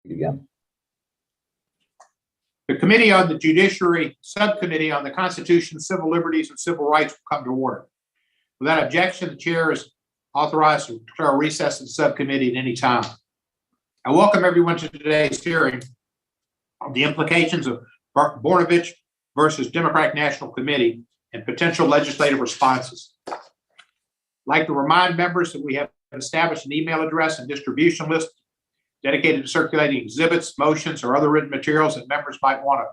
Again. The Committee on the Judiciary Subcommittee on the Constitution, Civil Liberties, and Civil Rights will come to order. Without objection, the chair is authorized to declare a recess of the subcommittee at any time. I welcome everyone to today's hearing on the implications of Brnovich versus Democratic National Committee and potential legislative responses. I'd like to remind members that we have established an email address and distribution list dedicated to circulating exhibits, motions, or other written materials that members might want to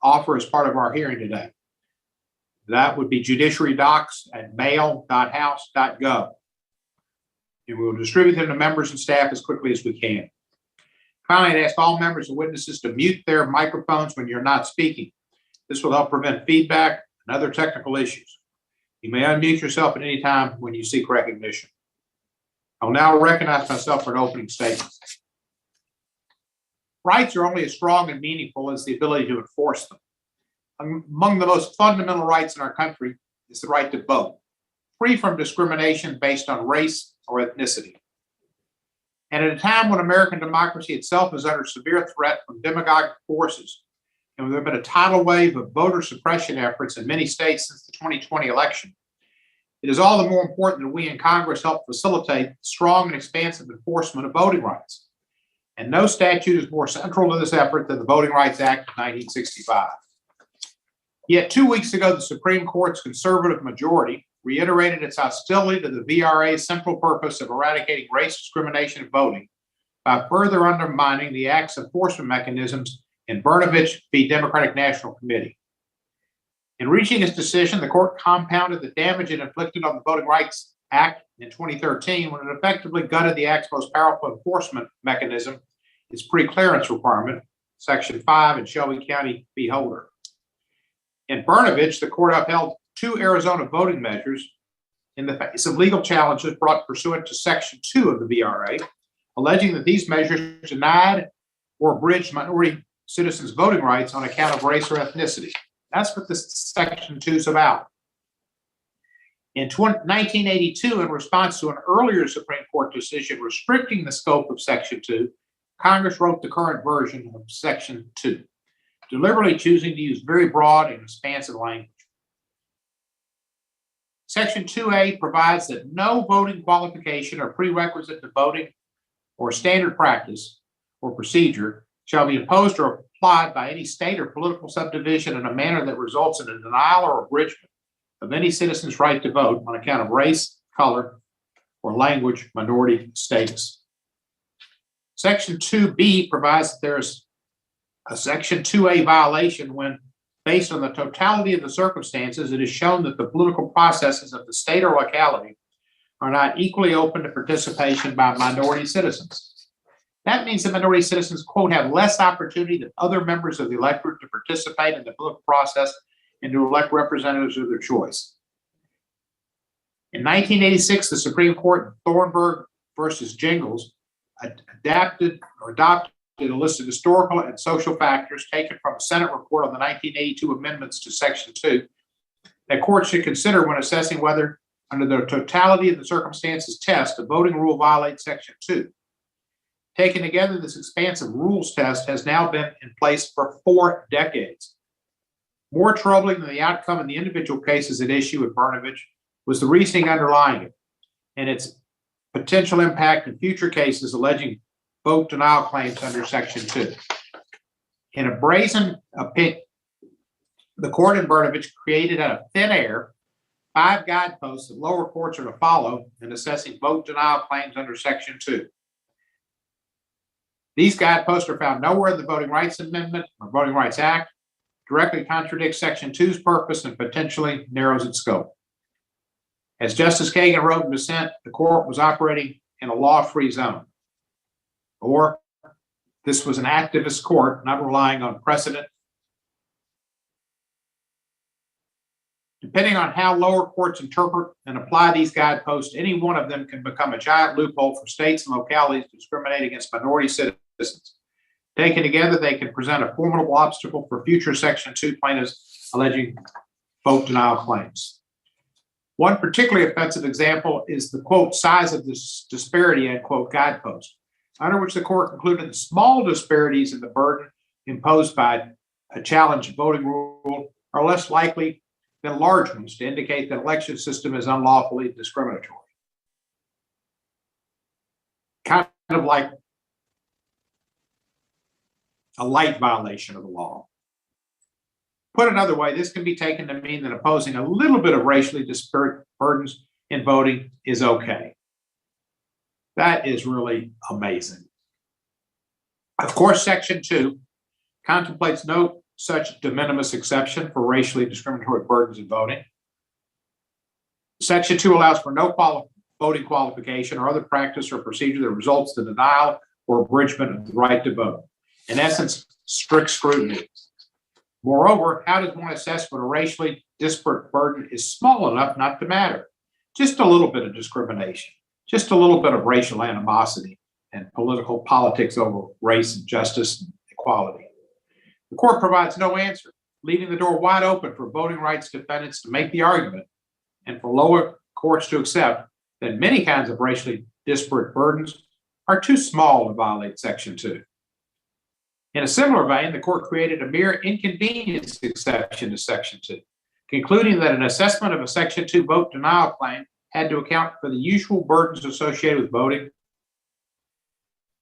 offer as part of our hearing today. That would be judiciarydocs@mail.house.gov. And we will distribute them to members and staff as quickly as we can. Finally, I'd ask all members and witnesses to mute their microphones when you're not speaking. This will help prevent feedback and other technical issues. You may unmute yourself at any time when you seek recognition. I'll now recognize myself for an opening statement. Rights are only as strong and meaningful as the ability to enforce them. Among the most fundamental rights in our country is the right to vote, free from discrimination based on race or ethnicity. And at a time when American democracy itself is under severe threat from demagogic forces, and there has been a tidal wave of voter suppression efforts in many states since the 2020 election, it is all the more important that we in Congress help facilitate strong and expansive enforcement of voting rights. And no statute is more central to this effort than the Voting Rights Act of 1965. Yet 2 weeks ago, the Supreme Court's conservative majority reiterated its hostility to the VRA's central purpose of eradicating race discrimination in voting by further undermining the Act's enforcement mechanisms in Brnovich v. Democratic National Committee. In reaching its decision, the court compounded the damage it inflicted on the Voting Rights Act in 2013 when it effectively gutted the Act's most powerful enforcement mechanism, its pre-clearance requirement, Section 5 in Shelby County v. Holder. In Brnovich, the court upheld 2 Arizona voting measures in the face of legal challenges brought pursuant to Section 2 of the VRA, alleging that these measures denied or abridged minority citizens' voting rights on account of race or ethnicity. That's what this Section 2 is about. In 1982, in response to an earlier Supreme Court decision restricting the scope of Section 2, Congress wrote the current version of Section 2, deliberately choosing to use very broad and expansive language. Section 2A provides that no voting qualification or prerequisite to voting or standard practice or procedure shall be imposed or applied by any state or political subdivision in a manner that results in a denial or abridgment of any citizen's right to vote on account of race, color, or language minority status. Section 2B provides that there is a Section 2A violation when, based on the totality of the circumstances, it is shown that the political processes of the state or locality are not equally open to participation by minority citizens. That means that minority citizens, quote, have less opportunity than other members of the electorate to participate in the political process and to elect representatives of their choice. In 1986, the Supreme Court in Thornburg versus Jingles adopted a list of historical and social factors taken from a Senate report on the 1982 amendments to Section 2 that courts should consider when assessing whether, under the totality of the circumstances test, a voting rule violates Section 2. Taken together, this expansive rules test has now been in place for 4 decades. More troubling than the outcome in the individual cases at issue at Brnovich was the reasoning underlying it and its potential impact in future cases alleging vote denial claims under Section 2. In a brazen opinion, the court in Brnovich created out of thin air 5 guideposts that lower courts are to follow in assessing vote denial claims under Section 2. These guideposts are found nowhere in the Voting Rights Amendment or Voting Rights Act, directly contradicts Section 2's purpose, and potentially narrows its scope. As Justice Kagan wrote in dissent, the court was operating in a law-free zone. Or this was an activist court, not relying on precedent. Depending on how lower courts interpret and apply these guideposts, any one of them can become a giant loophole for states and localities to discriminate against minority citizens. Taken together, they can present a formidable obstacle for future Section 2 plaintiffs alleging vote denial claims. One particularly offensive example is the, quote, size of this disparity, end quote, guidepost. under which the court concluded small disparities in the burden imposed by a challenged voting rule are less likely than large ones to indicate that the election system is unlawfully discriminatory. Kind of like a light violation of the law. Put another way, this can be taken to mean that imposing a little bit of racially disparate burdens in voting is okay. That is really amazing. Of course, Section 2 contemplates no such de minimis exception for racially discriminatory burdens in voting. Section 2 allows for no voting qualification or other practice or procedure that results in denial or abridgment of the right to vote. In essence, strict scrutiny. Moreover, how does one assess when a racially disparate burden is small enough not to matter? Just a little bit of discrimination, just a little bit of racial animosity and politics over race and justice and equality. The court provides no answer, leaving the door wide open for voting rights defendants to make the argument and for lower courts to accept that many kinds of racially disparate burdens are too small to violate Section 2. In a similar vein, the court created a mere inconvenience exception to Section 2, concluding that an assessment of a Section 2 vote denial claim had to account for the usual burdens associated with voting,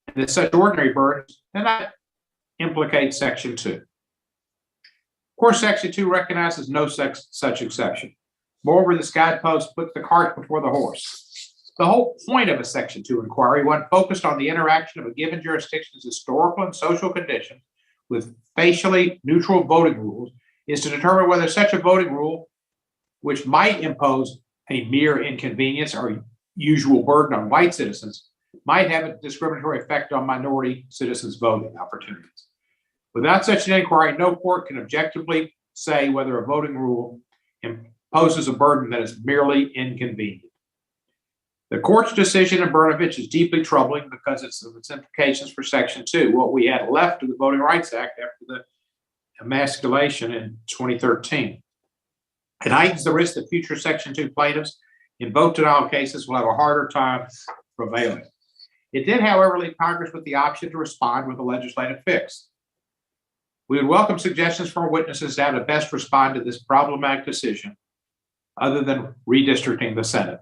and that such ordinary burdens did not implicate Section 2. Of course, Section 2 recognizes no such exception. Moreover, this guidepost puts the cart before the horse. The whole point of a Section 2 inquiry, when focused on the interaction of a given jurisdiction's historical and social conditions with facially neutral voting rules, is to determine whether such a voting rule, which might impose a mere inconvenience or usual burden on white citizens, might have a discriminatory effect on minority citizens' voting opportunities. Without such an inquiry, no court can objectively say whether a voting rule imposes a burden that is merely inconvenient. The court's decision in Brnovich is deeply troubling because of its implications for Section 2, what we had left of the Voting Rights Act after the emasculation in 2013. It heightens the risk that future Section 2 plaintiffs in vote denial cases will have a harder time prevailing. It did, however, leave Congress with the option to respond with a legislative fix. We would welcome suggestions from our witnesses to how to best respond to this problematic decision, other than redistricting the Senate.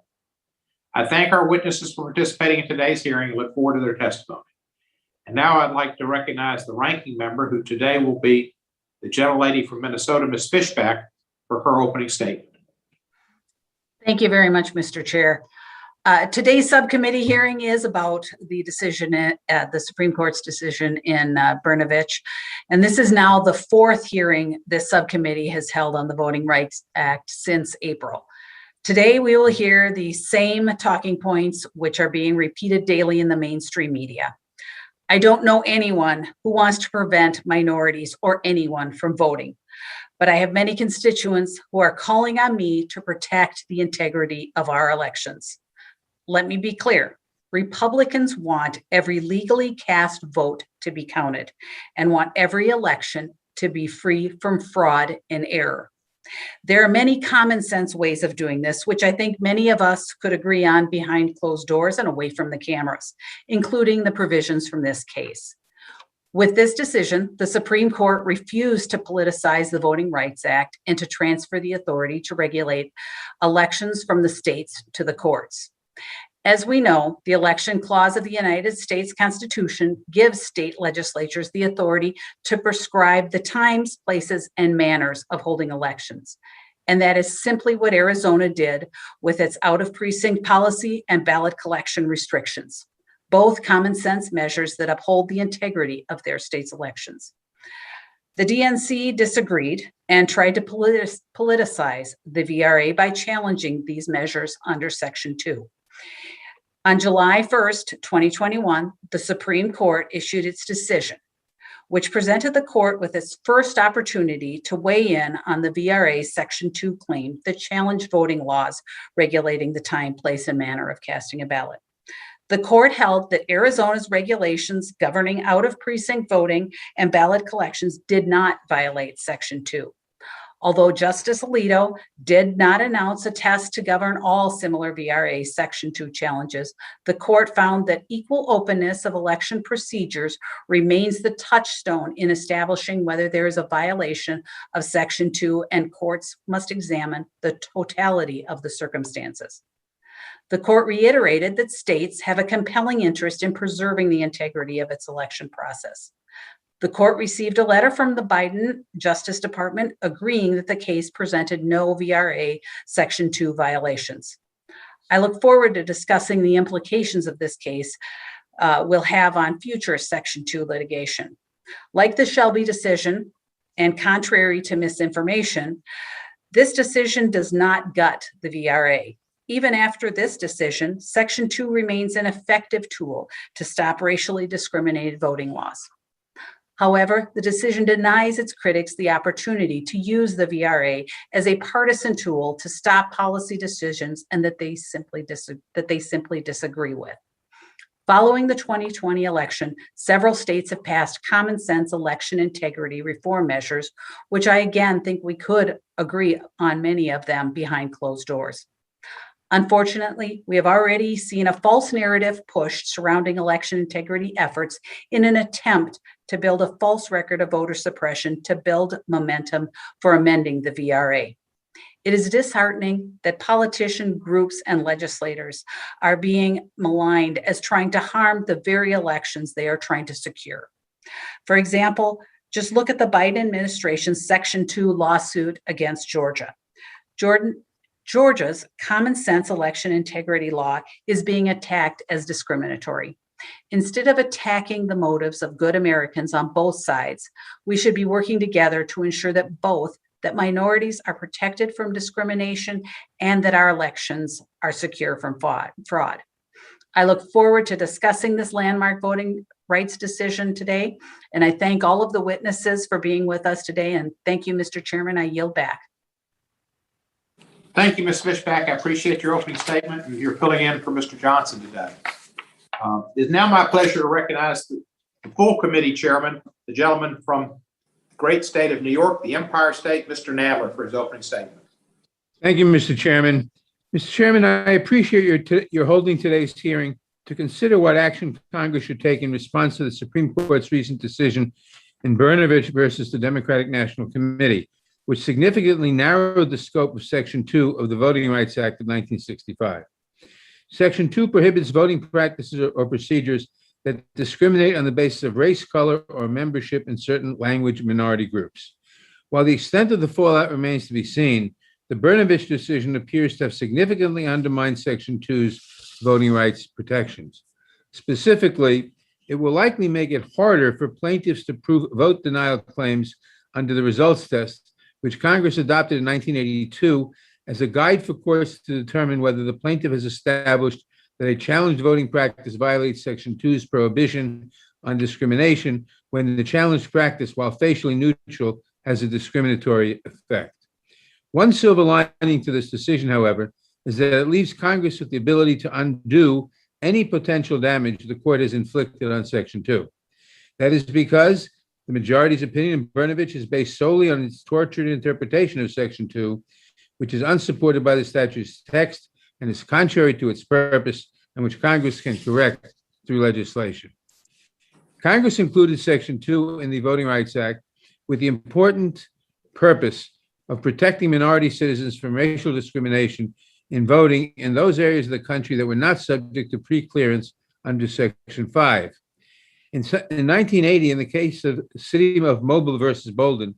I thank our witnesses for participating in today's hearing and look forward to their testimony. And now I'd like to recognize the ranking member, who today will be the gentlelady from Minnesota, Ms. Fishback, for her opening statement. Thank you very much, Mr. Chair. Today's subcommittee hearing is about the decision, the Supreme Court's decision in Brnovich. And this is now the fourth hearing this subcommittee has held on the Voting Rights Act since April. Today, we will hear the same talking points which are being repeated daily in the mainstream media. I don't know anyone who wants to prevent minorities or anyone from voting, but I have many constituents who are calling on me to protect the integrity of our elections. Let me be clear. Republicans want every legally cast vote to be counted and want every election to be free from fraud and error. There are many common sense ways of doing this, which I think many of us could agree on behind closed doors and away from the cameras, including the provisions from this case. With this decision, the Supreme Court refused to politicize the Voting Rights Act and to transfer the authority to regulate elections from the states to the courts. As we know, the Election Clause of the United States Constitution gives state legislatures the authority to prescribe the times, places, and manners of holding elections. And that is simply what Arizona did with its out-of-precinct policy and ballot collection restrictions, both common sense measures that uphold the integrity of their state's elections. The DNC disagreed and tried to politicize the VRA by challenging these measures under Section 2. On July 1st, 2021, the Supreme Court issued its decision, which presented the court with its first opportunity to weigh in on the VRA's Section 2 claim that challenged voting laws regulating the time, place, and manner of casting a ballot. The court held that Arizona's regulations governing out-of-precinct voting and ballot collections did not violate Section 2. Although Justice Alito did not announce a test to govern all similar VRA Section 2 challenges, the court found that equal openness of election procedures remains the touchstone in establishing whether there is a violation of Section 2, and courts must examine the totality of the circumstances. The court reiterated that states have a compelling interest in preserving the integrity of its election process. The court received a letter from the Biden Justice Department agreeing that the case presented no VRA Section 2 violations. I look forward to discussing the implications of this case will have on future Section 2 litigation. Like the Shelby decision, and contrary to misinformation, this decision does not gut the VRA. Even after this decision, Section 2 remains an effective tool to stop racially discriminated voting laws. However, the decision denies its critics the opportunity to use the VRA as a partisan tool to stop policy decisions and that they simply disagree with. Following the 2020 election, several states have passed common sense election integrity reform measures, which I again think we could agree on many of them behind closed doors. Unfortunately, we have already seen a false narrative pushed surrounding election integrity efforts in an attempt to build a false record of voter suppression to build momentum for amending the VRA. It is disheartening that politician groups and legislators are being maligned as trying to harm the very elections they are trying to secure. For example, just look at the Biden administration's Section 2 lawsuit against Georgia. Georgia's common sense election integrity law is being attacked as discriminatory. Instead of attacking the motives of good Americans on both sides, we should be working together to ensure that minorities are protected from discrimination and that our elections are secure from fraud. I look forward to discussing this landmark voting rights decision today, and I thank all of the witnesses for being with us today, and thank you, Mr. Chairman. I yield back. Thank you, Ms. Fishback. I appreciate your opening statement and your filling in for Mr. Johnson today. It is now my pleasure to recognize the full committee chairman, the gentleman from the great state of New York, the Empire State, Mr. Nadler, for his opening statement. Thank you, Mr. Chairman. Mr. Chairman, I appreciate your holding today's hearing to consider what action Congress should take in response to the Supreme Court's recent decision in Brnovich versus the Democratic National Committee, which significantly narrowed the scope of Section 2 of the Voting Rights Act of 1965. Section 2 prohibits voting practices or procedures that discriminate on the basis of race, color, or membership in certain language minority groups. While the extent of the fallout remains to be seen, the Brnovich decision appears to have significantly undermined Section 2's voting rights protections. Specifically, it will likely make it harder for plaintiffs to prove vote denial claims under the results test, which Congress adopted in 1982 as a guide for courts to determine whether the plaintiff has established that a challenged voting practice violates Section 2's prohibition on discrimination when the challenged practice, while facially neutral, has a discriminatory effect. One silver lining to this decision, however, is that it leaves Congress with the ability to undo any potential damage the court has inflicted on Section 2. That is because the majority's opinion in Brnovich is based solely on its tortured interpretation of Section 2, which is unsupported by the statute's text and is contrary to its purpose, and which Congress can correct through legislation. Congress included Section 2 in the Voting Rights Act with the important purpose of protecting minority citizens from racial discrimination in voting in those areas of the country that were not subject to pre-clearance under Section 5. In 1980, in the case of the City of Mobile versus Bolden,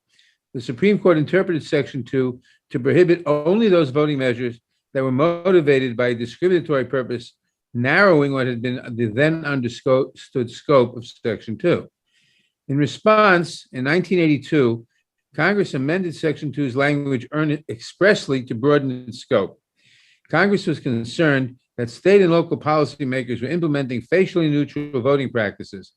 the Supreme Court interpreted Section 2 to prohibit only those voting measures that were motivated by a discriminatory purpose, narrowing what had been the then understood scope of Section 2. In response, in 1982, Congress amended Section 2's language expressly to broaden its scope. Congress was concerned that state and local policymakers were implementing facially neutral voting practices,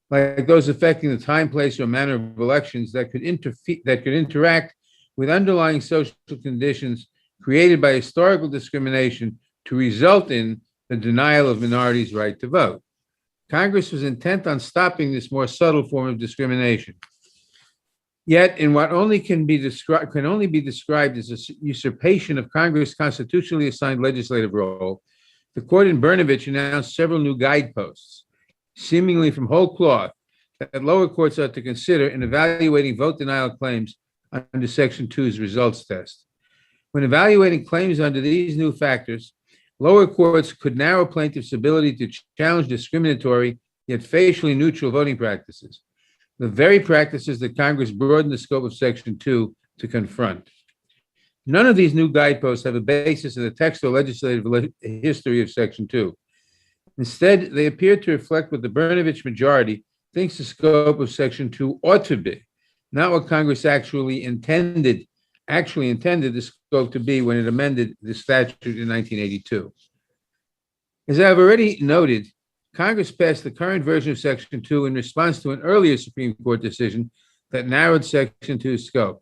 like those affecting the time, place, or manner of elections that could interact with underlying social conditions created by historical discrimination to result in the denial of minorities' right to vote. Congress was intent on stopping this more subtle form of discrimination. Yet, in what can only be described as a usurpation of Congress' constitutionally assigned legislative role, the court in Brnovich announced several new guideposts, seemingly from whole cloth, that lower courts ought to consider in evaluating vote denial claims under Section 2's results test. When evaluating claims under these new factors, lower courts could narrow plaintiffs' ability to challenge discriminatory yet facially neutral voting practices, the very practices that Congress broadened the scope of Section 2 to confront. None of these new guideposts have a basis in the text or legislative history of Section 2. Instead, they appear to reflect what the Brnovich majority thinks the scope of Section 2 ought to be, not what Congress actually intended the scope to be when it amended the statute in 1982. As I've already noted, Congress passed the current version of Section 2 in response to an earlier Supreme Court decision that narrowed Section 2's scope.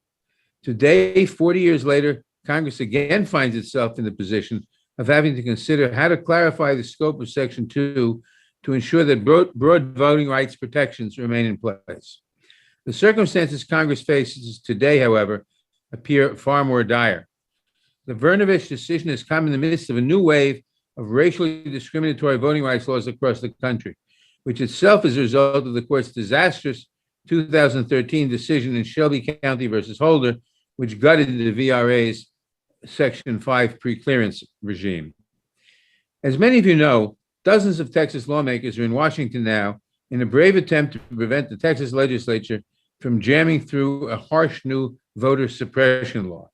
Today, 40 years later, Congress again finds itself in the position of having to consider how to clarify the scope of Section 2 to ensure that broad voting rights protections remain in place. The circumstances Congress faces today, however, appear far more dire. The Brnovich decision has come in the midst of a new wave of racially discriminatory voting rights laws across the country, which itself is a result of the court's disastrous 2013 decision in Shelby County versus Holder, which gutted the VRA's Section 5 preclearance regime. As many of you know, dozens of Texas lawmakers are in Washington now in a brave attempt to prevent the Texas legislature from jamming through a harsh new voter suppression law.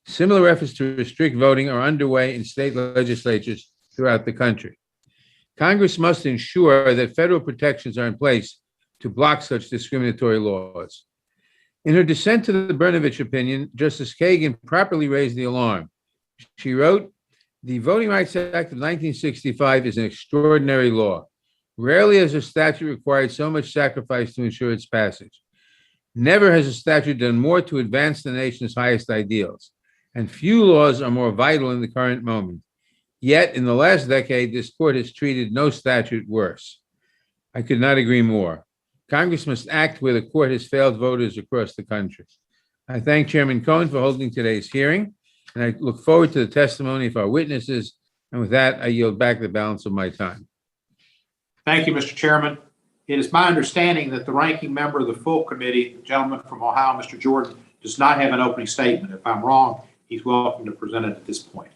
Similar efforts to restrict voting are underway in state legislatures throughout the country. Congress must ensure that federal protections are in place to block such discriminatory laws. In her dissent to the Brnovich opinion, Justice Kagan properly raised the alarm. She wrote, "The Voting Rights Act of 1965 is an extraordinary law. Rarely has a statute required so much sacrifice to ensure its passage. Never has a statute done more to advance the nation's highest ideals, and few laws are more vital in the current moment. Yet, in the last decade, this court has treated no statute worse." I could not agree more. Congress must act where the court has failed voters across the country. I thank Chairman Cohen for holding today's hearing, and I look forward to the testimony of our witnesses. And with that, I yield back the balance of my time. Thank you, Mr. Chairman. It is my understanding that the ranking member of the full committee, the gentleman from Ohio, Mr. Jordan, does not have an opening statement. If I'm wrong, he's welcome to present it at this point.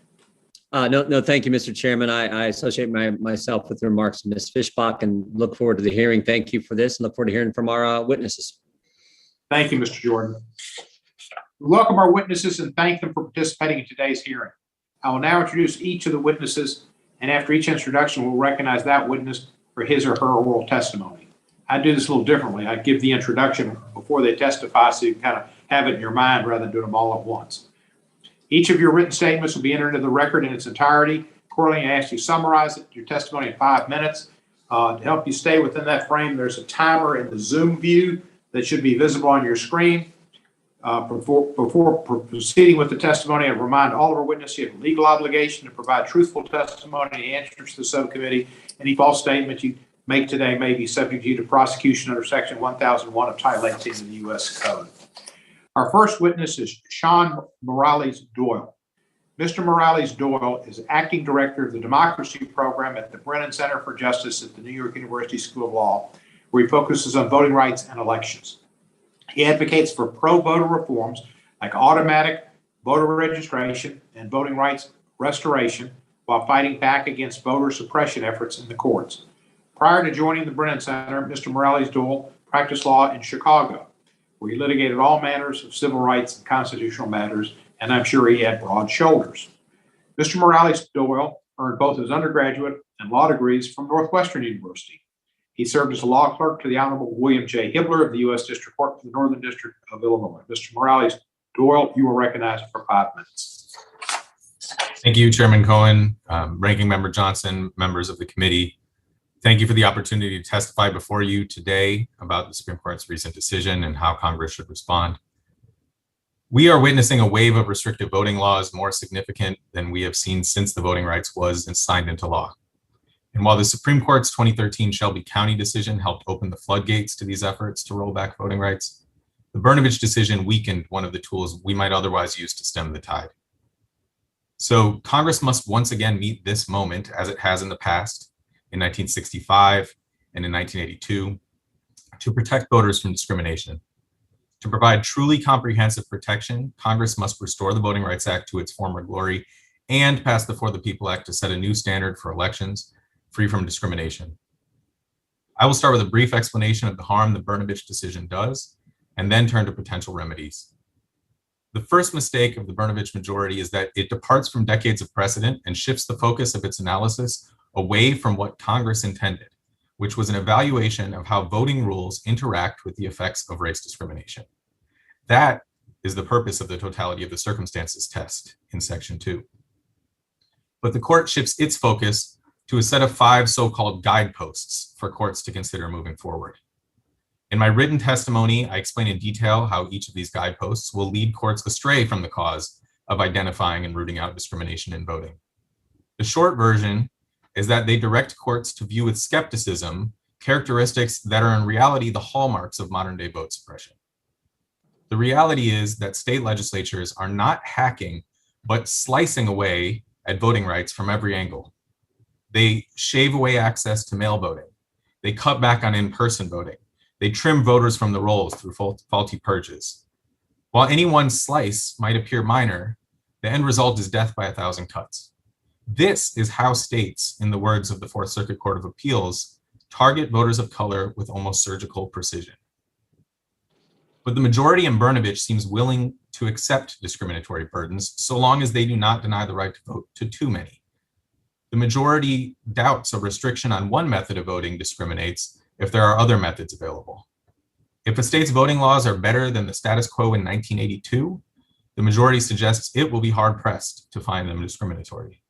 No, thank you, Mr. Chairman. I associate myself with the remarks of Ms. Fishbach and look forward to the hearing. Thank you for this and look forward to hearing from our witnesses. Thank you, Mr. Jordan. We welcome our witnesses and thank them for participating in today's hearing. I will now introduce each of the witnesses, and after each introduction, we'll recognize that witness for his or her oral testimony. I do this a little differently. I give the introduction before they testify so you can kind of have it in your mind rather than doing them all at once. Each of your written statements will be entered into the record in its entirety. Accordingly, I ask you to summarize your testimony in 5 minutes. To help you stay within that frame, there's a timer in the Zoom view that should be visible on your screen. Before proceeding with the testimony, I remind all of our witnesses you have a legal obligation to provide truthful testimony and answers to the subcommittee. Any false statement you make today may be subject to prosecution under Section 1001 of Title 18 of the U.S. Code. Our first witness is Sean Morales-Doyle. Mr. Morales-Doyle is acting director of the Democracy Program at the Brennan Center for Justice at the New York University School of Law, where he focuses on voting rights and elections. He advocates for pro-voter reforms like automatic voter registration and voting rights restoration while fighting back against voter suppression efforts in the courts. Prior to joining the Brennan Center, Mr. Morales-Doyle practiced law in Chicago, where he litigated all manners of civil rights and constitutional matters, and I'm sure he had broad shoulders. Mr. Morales-Doyle earned both his undergraduate and law degrees from Northwestern University. He served as a law clerk to the Honorable William J. Hibbler of the U.S. District Court for the Northern District of Illinois. Mr. Morales-Doyle, you are recognized for 5 minutes. Thank you, Chairman Cohen, Ranking Member Johnson, members of the committee. Thank you for the opportunity to testify before you today about the Supreme Court's recent decision and how Congress should respond. We are witnessing a wave of restrictive voting laws more significant than we have seen since the voting rights was signed into law. And while the Supreme Court's 2013 Shelby County decision helped open the floodgates to these efforts to roll back voting rights, The Brnovich decision weakened one of the tools we might otherwise use to stem the tide. So Congress must once again meet this moment, as it has in the past, in 1965 and in 1982, to protect voters from discrimination. To provide truly comprehensive protection, Congress must restore the Voting Rights Act to its former glory and pass the For the People Act to set a new standard for elections free from discrimination. I will start with a brief explanation of the harm the Brnovich decision does, and then turn to potential remedies. The first mistake of the Brnovich majority is that it departs from decades of precedent and shifts the focus of its analysis away from what Congress intended, which was an evaluation of how voting rules interact with the effects of race discrimination. That is the purpose of the totality of the circumstances test in Section 2. But the court shifts its focus to a set of 5 so-called guideposts for courts to consider moving forward. In my written testimony, I explain in detail how each of these guideposts will lead courts astray from the cause of identifying and rooting out discrimination in voting. The short version is that they direct courts to view with skepticism characteristics that are in reality the hallmarks of modern-day vote suppression. The reality is that state legislatures are not hacking, but slicing away at voting rights from every angle. They shave away access to mail voting. They cut back on in-person voting. They trim voters from the rolls through faulty purges. While any one slice might appear minor, the end result is death by 1,000 cuts. This is how states, in the words of the Fourth Circuit Court of Appeals, target voters of color with almost surgical precision. But the majority in Brnovich seems willing to accept discriminatory burdens so long as they do not deny the right to vote to too many. The majority doubts a restriction on one method of voting discriminates if there are other methods available. If a state's voting laws are better than the status quo in 1982, the majority suggests it will be hard-pressed to find them discriminatory.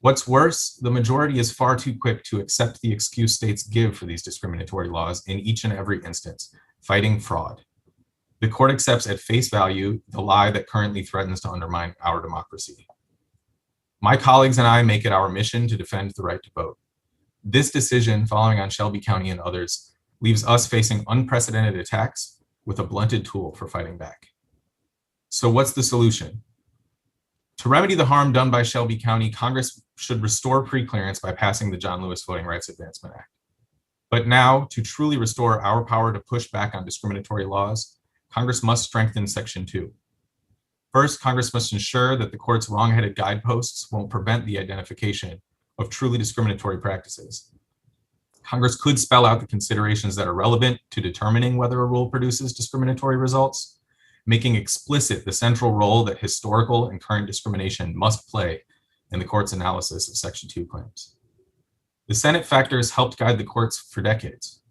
What's worse, the majority is far too quick to accept the excuse states give for these discriminatory laws in each and every instance, fighting fraud. The court accepts at face value the lie that currently threatens to undermine our democracy. My colleagues and I make it our mission to defend the right to vote. This decision, following on Shelby County and others, leaves us facing unprecedented attacks with a blunted tool for fighting back. So what's the solution? To remedy the harm done by Shelby County, Congress should restore preclearance by passing the John Lewis Voting Rights Advancement Act. But now, to truly restore our power to push back on discriminatory laws, Congress must strengthen Section 2. First, Congress must ensure that the court's wrong-headed guideposts won't prevent the identification of truly discriminatory practices. Congress could spell out the considerations that are relevant to determining whether a rule produces discriminatory results, making explicit the central role that historical and current discrimination must play in the court's analysis of Section 2 claims. The Senate factors helped guide the courts for decades,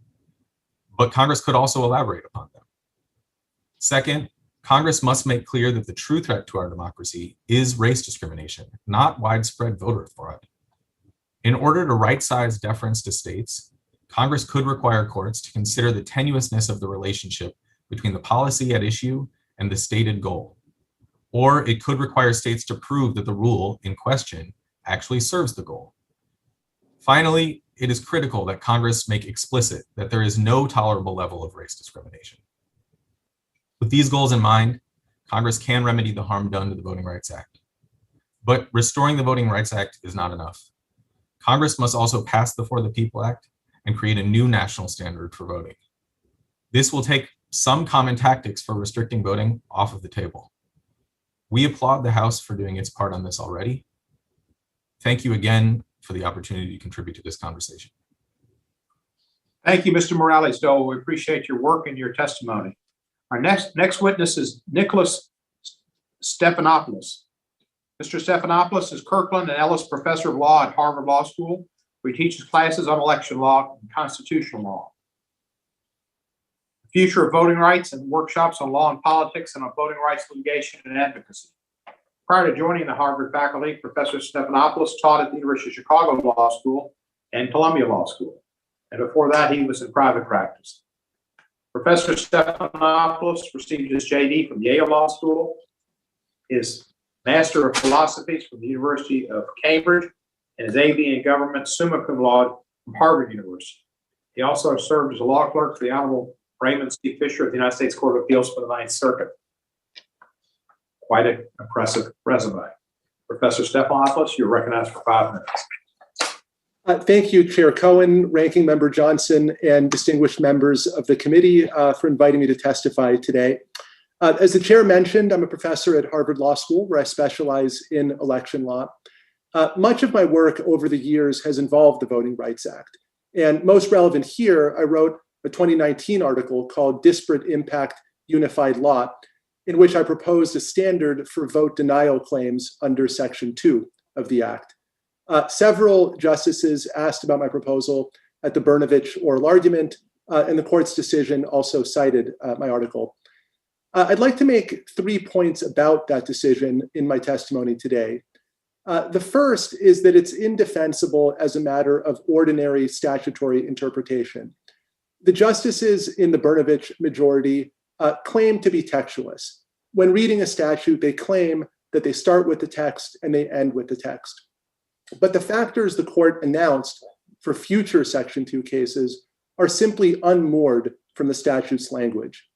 but Congress could also elaborate upon them. Second, Congress must make clear that the true threat to our democracy is race discrimination, not widespread voter fraud. In order to right-size deference to states, Congress could require courts to consider the tenuousness of the relationship between the policy at issue and the stated goal. Or it could require states to prove that the rule in question actually serves the goal. Finally, it is critical that Congress make explicit that there is no tolerable level of race discrimination. With these goals in mind, Congress can remedy the harm done to the Voting Rights Act. But restoring the Voting Rights Act is not enough. Congress must also pass the For the People Act and create a new national standard for voting. This will take some common tactics for restricting voting off of the table. We applaud the House for doing its part on this already. Thank you again for the opportunity to contribute to this conversation. Thank you, Mr. Morales-Doyle. We appreciate your work and your testimony. Our next witness is Nicholas Stephanopoulos. Mr. Stephanopoulos is Kirkland and Ellis Professor of Law at Harvard Law School, where he teaches classes on election law and constitutional law, the future of voting rights, and workshops on law and politics and on voting rights litigation and advocacy. Prior to joining the Harvard faculty, Professor Stephanopoulos taught at the University of Chicago Law School and Columbia Law School, and before that he was in private practice. Professor Stephanopoulos received his JD from Yale Law School, his Master of Philosophy from the University of Cambridge, and his AV in Government summa cum laude from Harvard University. He also served as a law clerk for the Honorable Raymond C. Fisher of the United States Court of Appeals for the Ninth Circuit. Quite an impressive resume. Professor Stephanopoulos, you're recognized for 5 minutes. Thank you, Chair Cohen, Ranking Member Johnson, and distinguished members of the committee for inviting me to testify today. As the chair mentioned, I'm a professor at Harvard Law School, where I specialize in election law. Much of my work over the years has involved the Voting Rights Act. And most relevant here, I wrote a 2019 article called Disparate Impact Unified Law, in which I proposed a standard for vote denial claims under Section 2 of the Act. Several justices asked about my proposal at the Brnovich oral argument, and the court's decision also cited my article. I'd like to make 3 points about that decision in my testimony today. The first is that it's indefensible as a matter of ordinary statutory interpretation. The justices in the Brnovich majority claim to be textualists. When reading a statute, they claim that they start with the text and they end with the text. But the factors the court announced for future Section 2 cases are simply unmoored from the statute's language.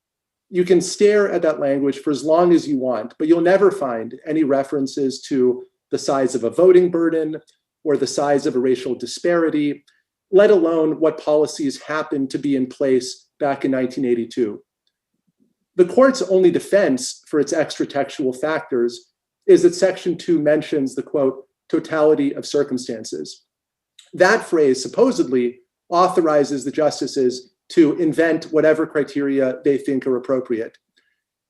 You can stare at that language for as long as you want, but you'll never find any references to the size of a voting burden or the size of a racial disparity, let alone what policies happened to be in place back in 1982. The court's only defense for its extra-textual factors is that Section 2 mentions the, quote, totality of circumstances. That phrase supposedly authorizes the justices to invent whatever criteria they think are appropriate.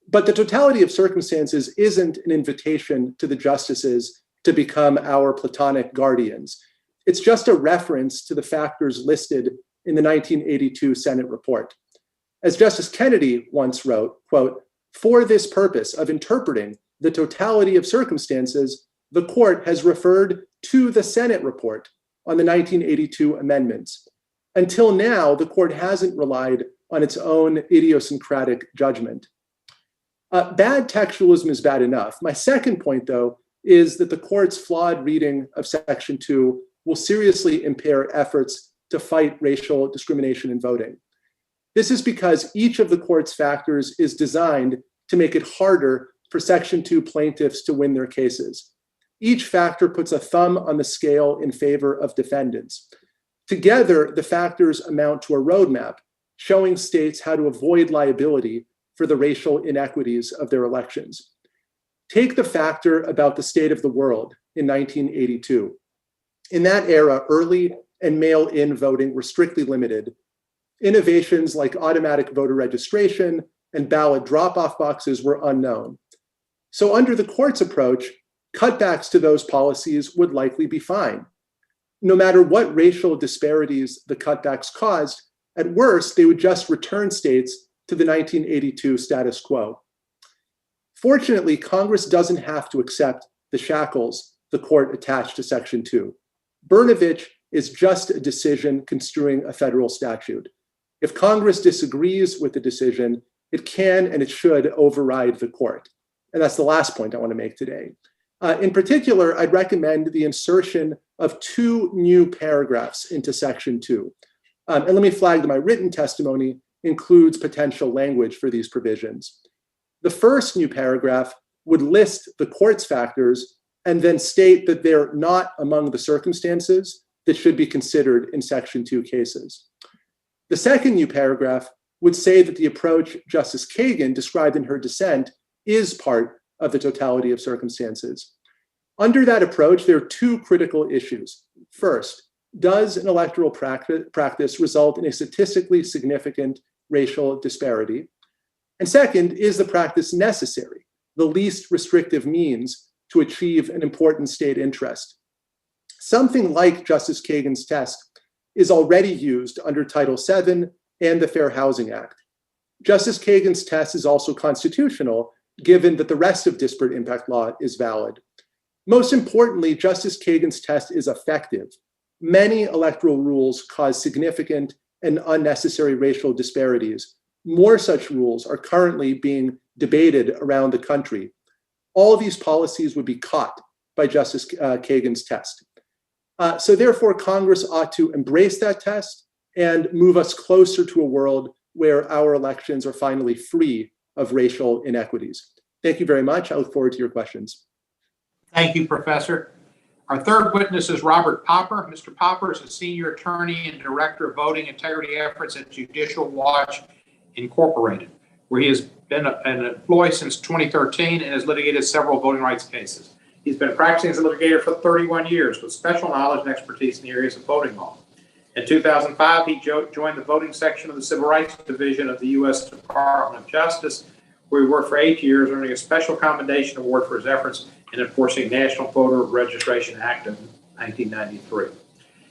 But the totality of circumstances isn't an invitation to the justices to become our platonic guardians. It's just a reference to the factors listed in the 1982 Senate report. As Justice Kennedy once wrote, quote, for this purpose of interpreting the totality of circumstances, the court has referred to the Senate report on the 1982 amendments. Until now, the court hasn't relied on its own idiosyncratic judgment. Bad textualism is bad enough. My second point, though, is that the court's flawed reading of Section 2 will seriously impair efforts to fight racial discrimination in voting. This is because each of the court's factors is designed to make it harder for Section 2 plaintiffs to win their cases. Each factor puts a thumb on the scale in favor of defendants. Together, the factors amount to a roadmap showing states how to avoid liability for the racial inequities of their elections. Take the factor about the state of the world in 1982. In that era, early and mail-in voting were strictly limited. Innovations like automatic voter registration and ballot drop-off boxes were unknown. So under the court's approach, cutbacks to those policies would likely be fine. No matter what racial disparities the cutbacks caused, at worst, they would just return states to the 1982 status quo. Fortunately, Congress doesn't have to accept the shackles the court attached to Section 2. Brnovich is just a decision construing a federal statute. If Congress disagrees with the decision, it can and it should override the court. And that's the last point I want to make today. In particular, I'd recommend the insertion of 2 new paragraphs into Section 2. And let me flag that my written testimony includes potential language for these provisions. The first new paragraph would list the court's factors and then state that they're not among the circumstances that should be considered in Section 2 cases. The second new paragraph would say that the approach Justice Kagan described in her dissent is part of the totality of circumstances. Under that approach, there are 2 critical issues. First, does an electoral practice result in a statistically significant racial disparity? And second, is the practice necessary, the least restrictive means to achieve an important state interest? Something like Justice Kagan's test is already used under Title VII and the Fair Housing Act. Justice Kagan's test is also constitutional, given that the rest of disparate impact law is valid. Most importantly, Justice Kagan's test is effective. Many electoral rules cause significant and unnecessary racial disparities. More such rules are currently being debated around the country. All of these policies would be caught by Justice Kagan's test. So therefore, Congress ought to embrace that test and move us closer to a world where our elections are finally free of racial inequities. Thank you very much. I look forward to your questions. Thank you, Professor. Our third witness is Robert Popper. Mr. Popper is a senior attorney and director of voting integrity efforts at Judicial Watch Incorporated, where he has been an employee since 2013 and has litigated several voting rights cases. He's been practicing as a litigator for 31 years with special knowledge and expertise in the areas of voting law. In 2005, he joined the voting section of the Civil Rights Division of the U.S. Department of Justice, where he worked for 8 years, earning a Special Commendation Award for his efforts in enforcing the National Voter Registration Act of 1993.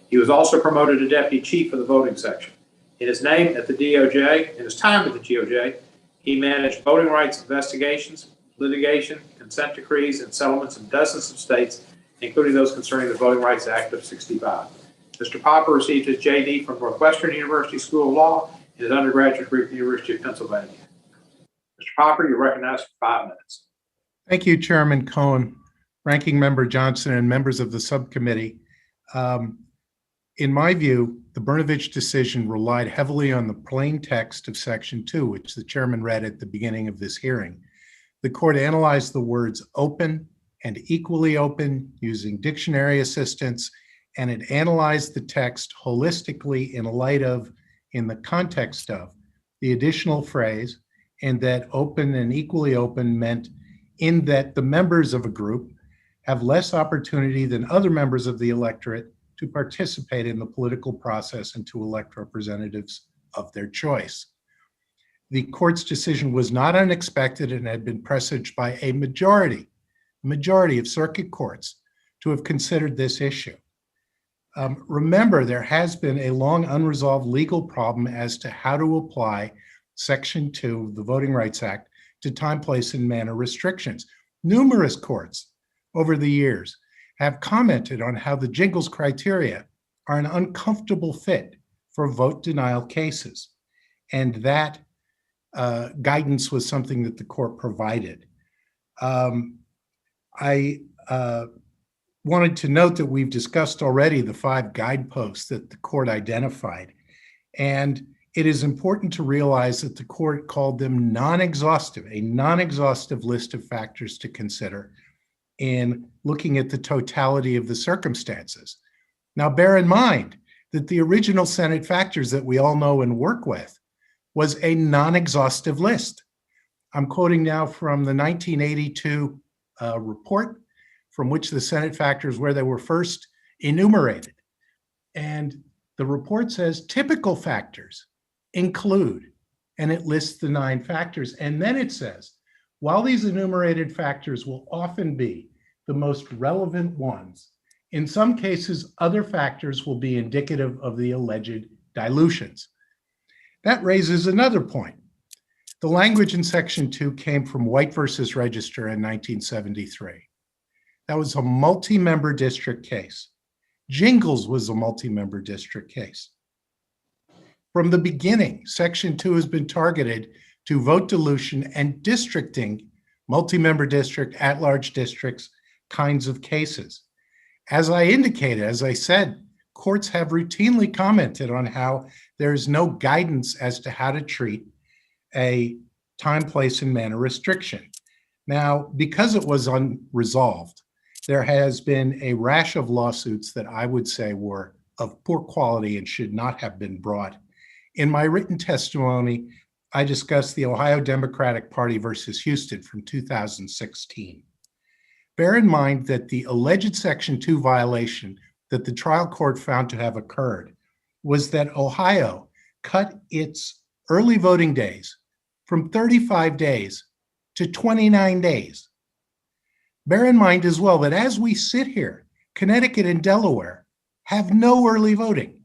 He was also promoted to Deputy Chief of the voting section. In his time at the DOJ, he managed voting rights investigations, litigation, consent decrees, and settlements in dozens of states, including those concerning the Voting Rights Act of '65. Mr. Popper received his JD from Northwestern University School of Law and his undergraduate degree from the University of Pennsylvania. Mr. Popper, you're recognized for 5 minutes. Thank you, Chairman Cohen, Ranking Member Johnson, and members of the subcommittee. In my view, the Brnovich decision relied heavily on the plain text of Section 2, which the chairman read at the beginning of this hearing. The court analyzed the words open and equally open using dictionary assistance, and it analyzed the text holistically in the context of the additional phrase, and that open and equally open meant in that the members of a group have less opportunity than other members of the electorate to participate in the political process and to elect representatives of their choice. The court's decision was not unexpected and had been presaged by a majority of circuit courts to have considered this issue. Remember, there has been a long unresolved legal problem as to how to apply Section 2 of the Voting Rights Act to time, place, and manner restrictions. Numerous courts over the years have commented on how the Jingles criteria are an uncomfortable fit for vote denial cases. And that guidance was something that the court provided. I wanted to note that we've discussed already the 5 guideposts that the court identified. And it is important to realize that the court called them a non-exhaustive list of factors to consider in looking at the totality of the circumstances. Now, bear in mind that the original Senate factors that we all know and work with was a non-exhaustive list. I'm quoting now from the 1982 report from which the Senate factors where they were first enumerated. And the report says typical factors include, and it lists the 9 factors. And then it says, while these enumerated factors will often be the most relevant ones, in some cases, other factors will be indicative of the alleged dilutions. That raises another point. The language in Section 2 came from White versus Register in 1973. That was a multi-member district case. Jingles was a multi-member district case. From the beginning, Section 2 has been targeted to vote dilution and districting, multi-member district, at-large districts kinds of cases. As I indicated, as I said, courts have routinely commented on how there is no guidance as to how to treat a time, place, and manner restriction. Now, because it was unresolved, there has been a rash of lawsuits that I would say were of poor quality and should not have been brought. In my written testimony, I discussed the Ohio Democratic Party versus Houston from 2016. Bear in mind that the alleged Section 2 violation that the trial court found to have occurred was that Ohio cut its early voting days from 35 days to 29 days. Bear in mind as well that as we sit here, Connecticut and Delaware have no early voting.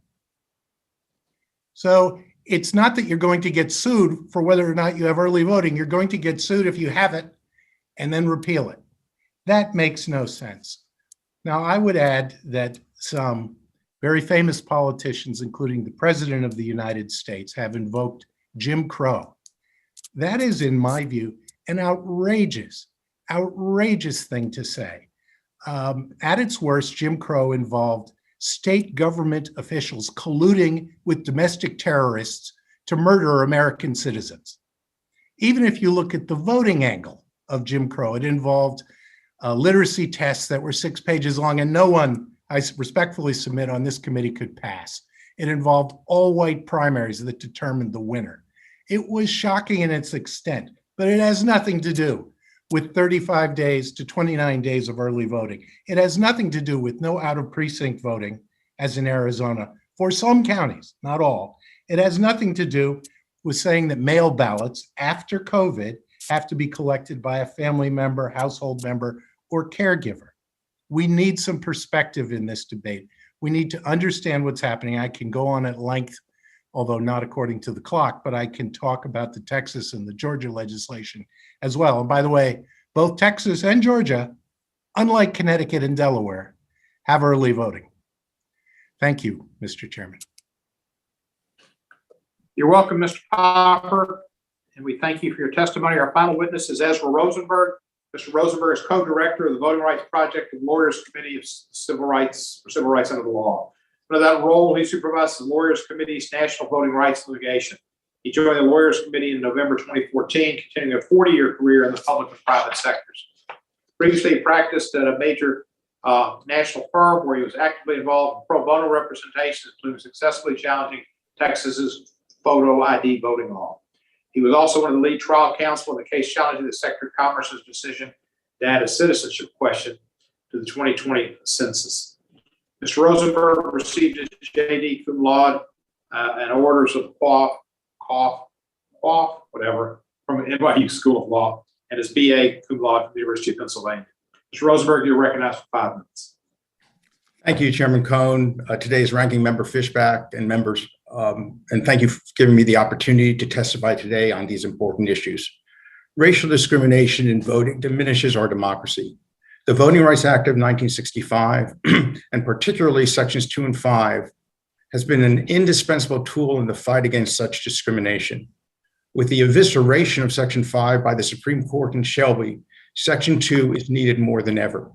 So it's not that you're going to get sued for whether or not you have early voting. You're going to get sued if you have it and then repeal it. That makes no sense. Now, I would add that some very famous politicians, including the President of the United States, have invoked Jim Crow. That is, in my view, an outrageous thing to say. At its worst, Jim Crow involved state government officials colluding with domestic terrorists to murder American citizens. Even if you look at the voting angle of Jim Crow, it involved literacy tests that were 6 pages long, and no one, I respectfully submit, on this committee could pass. It involved all white primaries that determined the winner. It was shocking in its extent, but it has nothing to do with 35 days to 29 days of early voting. It has nothing to do with no out of precinct voting, as in Arizona, for some counties, not all. It has nothing to do with saying that mail ballots after COVID have to be collected by a family member, household member, or caregiver. We need some perspective in this debate. We need to understand what's happening. I can go on at length, although not according to the clock, but I can talk about the Texas and the Georgia legislation as well. And by the way, both Texas and Georgia, unlike Connecticut and Delaware, have early voting. Thank you, Mr. Chairman. You're welcome, Mr. Popper, and we thank you for your testimony. Our final witness is Ezra Rosenberg. Mr. Rosenberg is co-director of the Voting Rights Project of the Lawyers Committee of Civil Rights Under the Law. Under that role, he supervises the Lawyers Committee's national voting rights litigation. He joined the Lawyers Committee in November 2014, continuing a 40-year career in the public and private sectors. Previously, he practiced at a major national firm where he was actively involved in pro bono representation, including successfully challenging Texas's photo ID voting law. He was also one of the lead trial counsel in the case challenging the Secretary of Commerce's decision to add a citizenship question to the 2020 census. Mr. Rosenberg received his JD cum laude and orders of whatever from the NYU School of Law, and his BA cum laude from the University of Pennsylvania. Mr. Rosenberg, you're recognized for 5 minutes. Thank you, Chairman Cohen, today's ranking member Fishback and members, and thank you for giving me the opportunity to testify today on these important issues. Racial discrimination in voting diminishes our democracy. The Voting Rights Act of 1965, and particularly Sections 2 and 5, has been an indispensable tool in the fight against such discrimination. With the evisceration of Section 5 by the Supreme Court in Shelby, Section 2 is needed more than ever.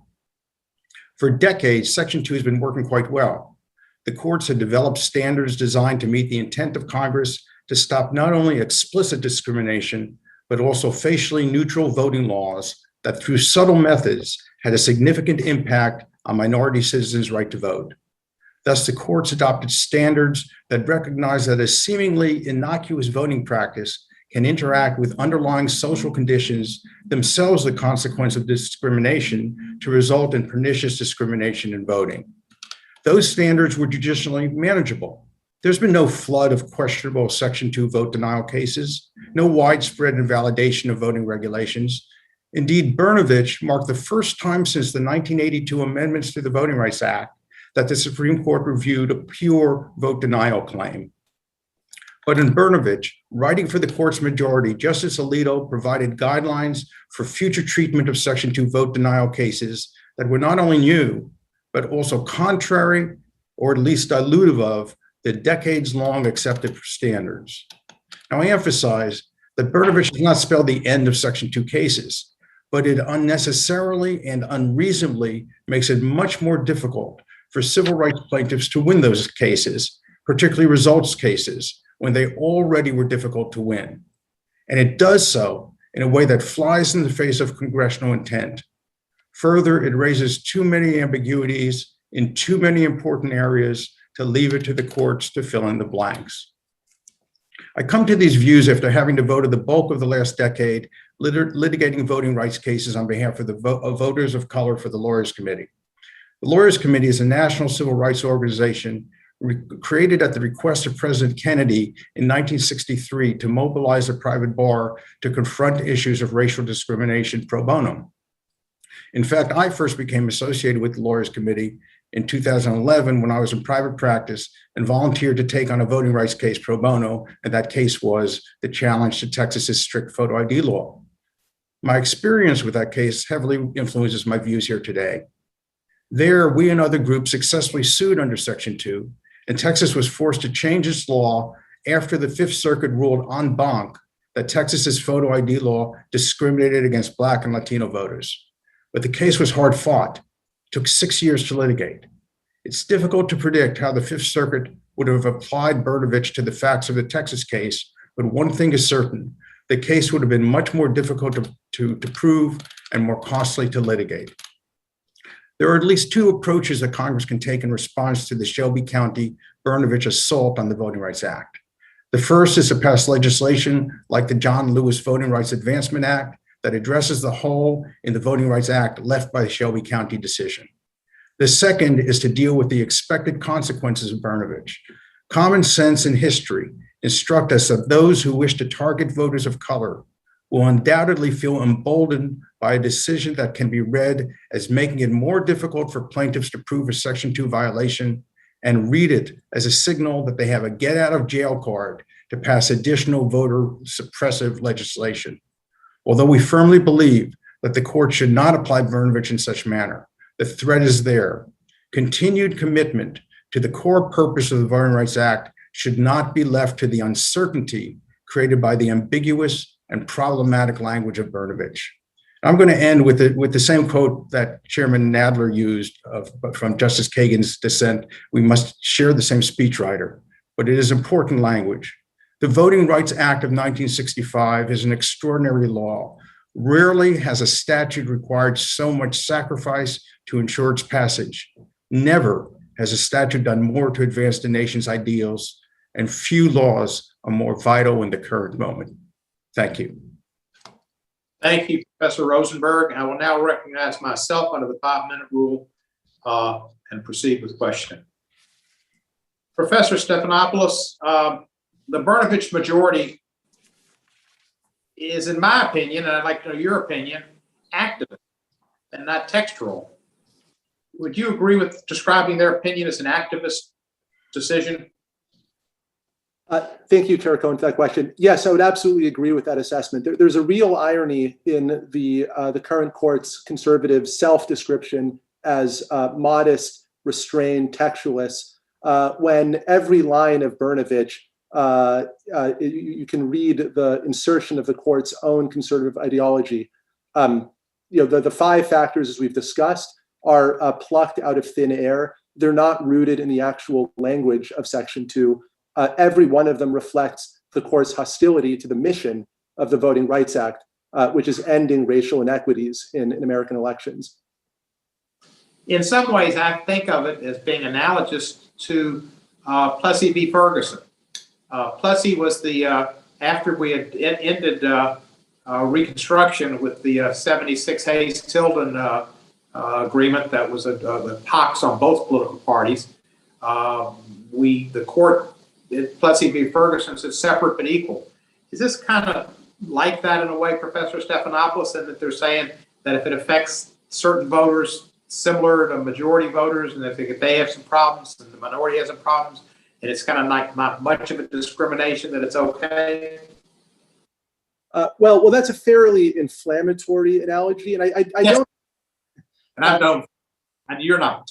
For decades, Section 2 has been working quite well. The courts have developed standards designed to meet the intent of Congress to stop not only explicit discrimination, but also facially neutral voting laws that through subtle methods had a significant impact on minority citizens' right to vote. Thus, the courts adopted standards that recognize that a seemingly innocuous voting practice can interact with underlying social conditions, themselves the consequence of discrimination, to result in pernicious discrimination in voting. Those standards were judicially manageable. There's been no flood of questionable Section 2 vote denial cases, no widespread invalidation of voting regulations. Indeed, Brnovich marked the first time since the 1982 amendments to the Voting Rights Act that the Supreme Court reviewed a pure vote denial claim. But in Brnovich, writing for the court's majority, Justice Alito provided guidelines for future treatment of Section 2 vote denial cases that were not only new, but also contrary or at least dilutive of the decades-long accepted standards. Now, I emphasize that Brnovich does not spell the end of Section 2 cases, but it unnecessarily and unreasonably makes it much more difficult for civil rights plaintiffs to win those cases, particularly results cases, when they already were difficult to win. And it does so in a way that flies in the face of congressional intent. Further, it raises too many ambiguities in too many important areas to leave it to the courts to fill in the blanks. I come to these views after having devoted the bulk of the last decade litigating voting rights cases on behalf of the voters of color for the Lawyers Committee. The Lawyers Committee is a national civil rights organization created at the request of President Kennedy in 1963 to mobilize a private bar to confront issues of racial discrimination pro bono. In fact, I first became associated with the Lawyers Committee in 2011 when I was in private practice and volunteered to take on a voting rights case pro bono, and that case was the challenge to Texas's strict photo ID law. My experience with that case heavily influences my views here today. There, we and other groups successfully sued under Section 2, and Texas was forced to change its law after the Fifth Circuit ruled en banc that Texas's photo ID law discriminated against Black and Latino voters. But the case was hard fought. It took 6 years to litigate. It's difficult to predict how the Fifth Circuit would have applied Brnovich to the facts of the Texas case, but one thing is certain, the case would have been much more difficult to prove and more costly to litigate. There are at least two approaches that Congress can take in response to the Shelby County Brnovich assault on the Voting Rights Act. The first is to pass legislation like the John Lewis Voting Rights Advancement Act that addresses the hole in the Voting Rights Act left by the Shelby County decision. The second is to deal with the expected consequences of Brnovich. Common sense and history instruct us that those who wish to target voters of color will undoubtedly feel emboldened by a decision that can be read as making it more difficult for plaintiffs to prove a Section 2 violation, and read it as a signal that they have a get out of jail card to pass additional voter suppressive legislation. Although we firmly believe that the court should not apply Brnovich in such manner, the threat is there. Continued commitment to the core purpose of the Voting Rights Act should not be left to the uncertainty created by the ambiguous and problematic language of Brnovich. I'm going to end with the same quote that Chairman Nadler used from Justice Kagan's dissent. We must share the same speechwriter, but it is important language. The Voting Rights Act of 1965 is an extraordinary law. Rarely has a statute required so much sacrifice to ensure its passage. Never has a statute done more to advance the nation's ideals, and few laws are more vital in the current moment. Thank you. Thank you, Professor Rosenberg. I will now recognize myself under the 5-minute rule and proceed with questioning. Professor Stephanopoulos, the Brnovich majority is, in my opinion, and I'd like to know your opinion, activist and not textual. Would you agree with describing their opinion as an activist decision? Thank you, Chair Cohen, for that question. Yes, I would absolutely agree with that assessment. There's a real irony in the current court's conservative self-description as modest, restrained, textualist, when every line of Brnovich, you can read the insertion of the court's own conservative ideology. The 5 factors, as we've discussed, are plucked out of thin air. They're not rooted in the actual language of Section 2. Every one of them reflects the court's hostility to the mission of the Voting Rights Act, which is ending racial inequities in American elections. In some ways, I think of it as being analogous to Plessy v. Ferguson. Plessy was after we had ended Reconstruction with the 76 Hayes-Tilden agreement that was the pox on both political parties, the court, Plessy v. Ferguson, said separate but equal. Is this kind of like that in a way, Professor Stephanopoulos, and that they're saying that if it affects certain voters similar to majority voters, and if they have some problems and the minority has some problems, and it's kind of like not much of a discrimination, that it's okay? Well, that's a fairly inflammatory analogy, and I yes. don't. And I don't, and you're not.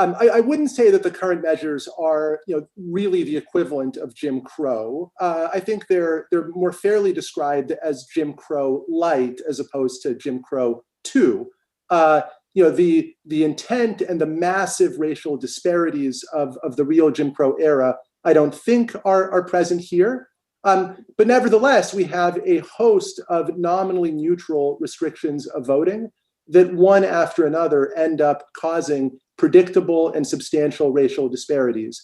I wouldn't say that the current measures are, really the equivalent of Jim Crow. I think they're more fairly described as Jim Crow light as opposed to Jim Crow 2. The intent and the massive racial disparities of the real Jim Crow era, I don't think are present here. But nevertheless, we have a host of nominally neutral restrictions of voting that one after another end up causing predictable and substantial racial disparities.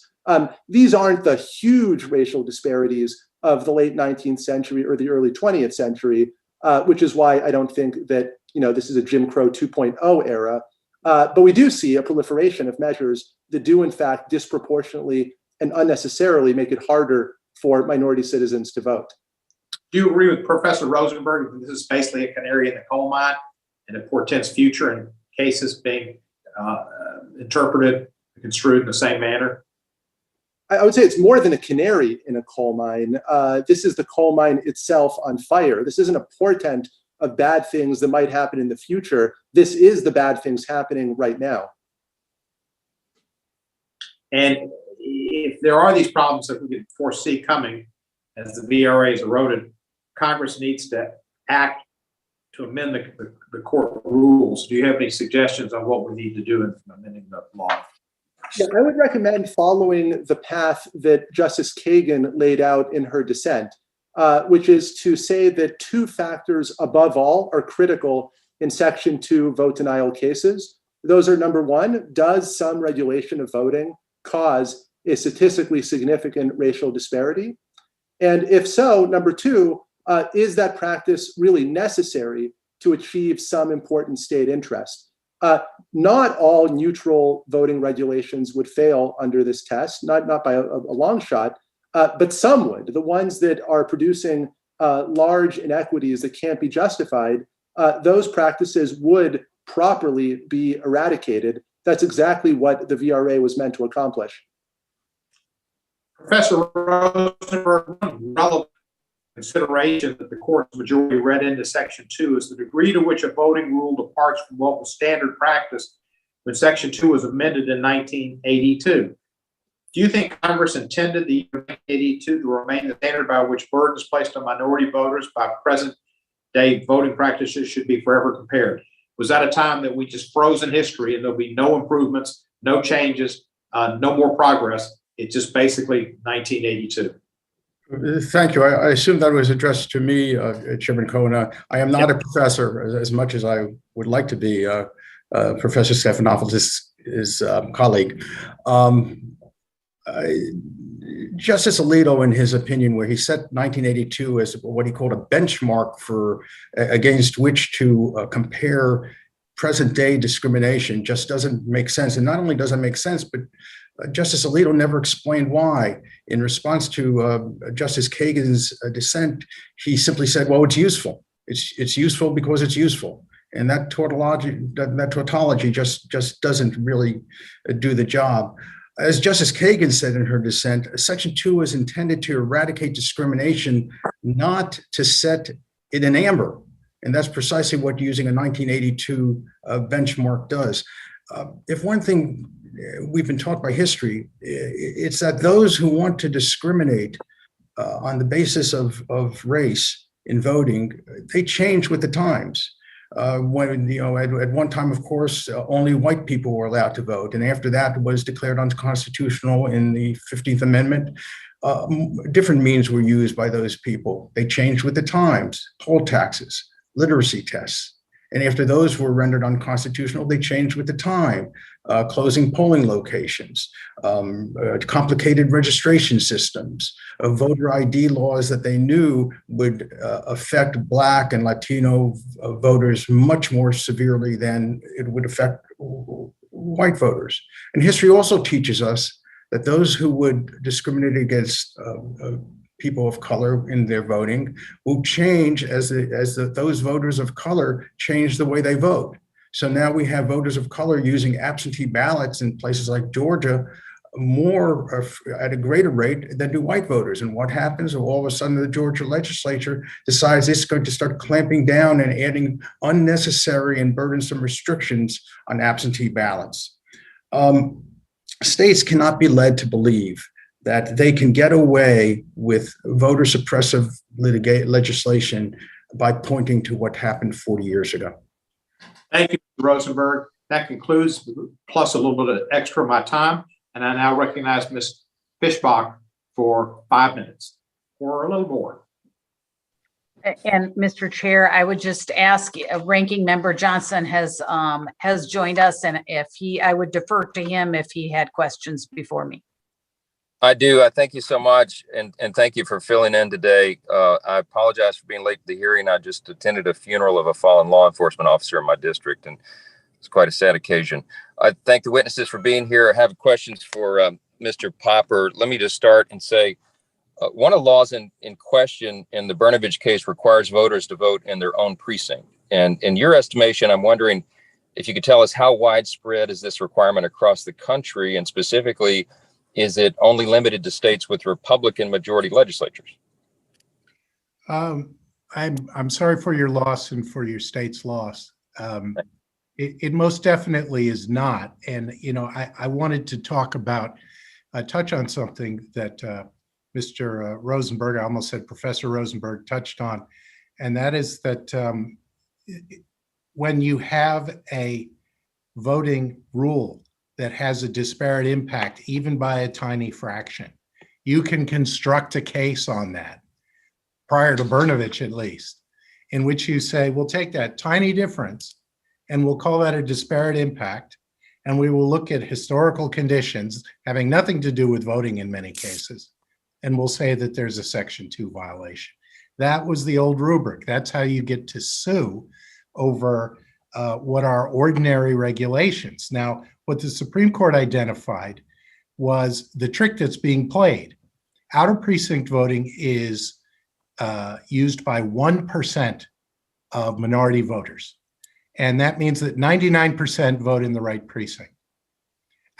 These aren't the huge racial disparities of the late 19th century or the early 20th century, which is why I don't think that this is a Jim Crow 2.0 era. But we do see a proliferation of measures that do in fact disproportionately and unnecessarily make it harder for minority citizens to vote. Do you agree with Professor Rosenberg that this is basically a canary in the coal mine and it portends future in cases being interpreted, construed in the same manner? I would say it's more than a canary in a coal mine. This is the coal mine itself on fire. This isn't a portent of bad things that might happen in the future. This is the bad things happening right now. And if there are these problems that we can foresee coming as the VRA is eroded, Congress needs to act to amend the court rules. Do you have any suggestions on what we need to do in amending the law? Yeah, I would recommend following the path that Justice Kagan laid out in her dissent, which is to say that two factors above all are critical in Section 2 vote denial cases. Those are, number one, does some regulation of voting cause a statistically significant racial disparity? And if so, number two, is that practice really necessary to achieve some important state interest? Not all neutral voting regulations would fail under this test, not by a long shot, but some would. The ones that are producing large inequities that can't be justified, those practices would properly be eradicated. That's exactly what the VRA was meant to accomplish. Professor Rosenberg, one relevant consideration that the court's majority read into Section 2 is the degree to which a voting rule departs from what was standard practice when Section 2 was amended in 1982. Do you think Congress intended the year 1982 to remain the standard by which burdens placed on minority voters by present-day voting practices should be forever compared? Was that a time that we just froze in history and there'll be no improvements, no changes, no more progress? It's just basically 1982. Thank you. I assume that was addressed to me, Chairman Cohen. I am not a professor as much as I would like to be. Professor Stephanopoulos is colleague. Justice Alito, in his opinion, where he set 1982 as what he called a benchmark for against which to compare present-day discrimination, just doesn't make sense. And not only doesn't make sense, but Justice Alito never explained why. In response to Justice Kagan's dissent, he simply said, well, it's useful. It's useful because it's useful. And that tautology just doesn't really do the job. As Justice Kagan said in her dissent, Section 2 is intended to eradicate discrimination, not to set it in amber. And that's precisely what using a 1982 benchmark does. If one thing we've been taught by history, it's that those who want to discriminate on the basis of race in voting, they change with the times. When, at one time, of course, only white people were allowed to vote. And after that was declared unconstitutional in the 15th Amendment. Different means were used by those people. They changed with the times, poll taxes, literacy tests. And after those were rendered unconstitutional, they changed with the time, closing polling locations, complicated registration systems, voter ID laws that they knew would affect Black and Latino voters much more severely than it would affect white voters. And history also teaches us that those who would discriminate against people of color in their voting will change as those voters of color change the way they vote. So now we have voters of color using absentee ballots in places like Georgia more at a greater rate than do white voters. And what happens? All of a sudden, the Georgia legislature decides it's going to start clamping down and adding unnecessary and burdensome restrictions on absentee ballots. States cannot be led to believe that they can get away with voter suppressive legislation by pointing to what happened 40 years ago. Thank you, Mr. Rosenberg. That concludes, plus a little bit of extra of my time. And I now recognize Ms. Fischbach for 5 minutes or a little more. And Mr. Chair, I would just ask, Ranking Member Johnson has joined us, and I would defer to him if he had questions before me. I do. I thank you so much. And thank you for filling in today. I apologize for being late to the hearing. I just attended a funeral of a fallen law enforcement officer in my district, and it's quite a sad occasion. I thank the witnesses for being here. I have questions for Mr. Popper. Let me just start and say, one of the laws in question in the Brnovich case requires voters to vote in their own precinct. And in your estimation, I'm wondering if you could tell us how widespread is this requirement across the country, and specifically, is it only limited to states with Republican majority legislatures? I'm sorry for your loss and for your state's loss. It most definitely is not. And, I wanted to touch on something that Mr. Rosenberg, I almost said Professor Rosenberg, touched on. And that is that when you have a voting rule that has a disparate impact, even by a tiny fraction, you can construct a case on that, prior to Brnovich at least, in which you say, we'll take that tiny difference and we'll call that a disparate impact. And we will look at historical conditions having nothing to do with voting in many cases. And we'll say that there's a Section 2 violation. That was the old rubric. That's how you get to sue over what are ordinary regulations. Now, what the Supreme Court identified was the trick that's being played. Out of precinct voting is used by 1% of minority voters. And that means that 99% vote in the right precinct.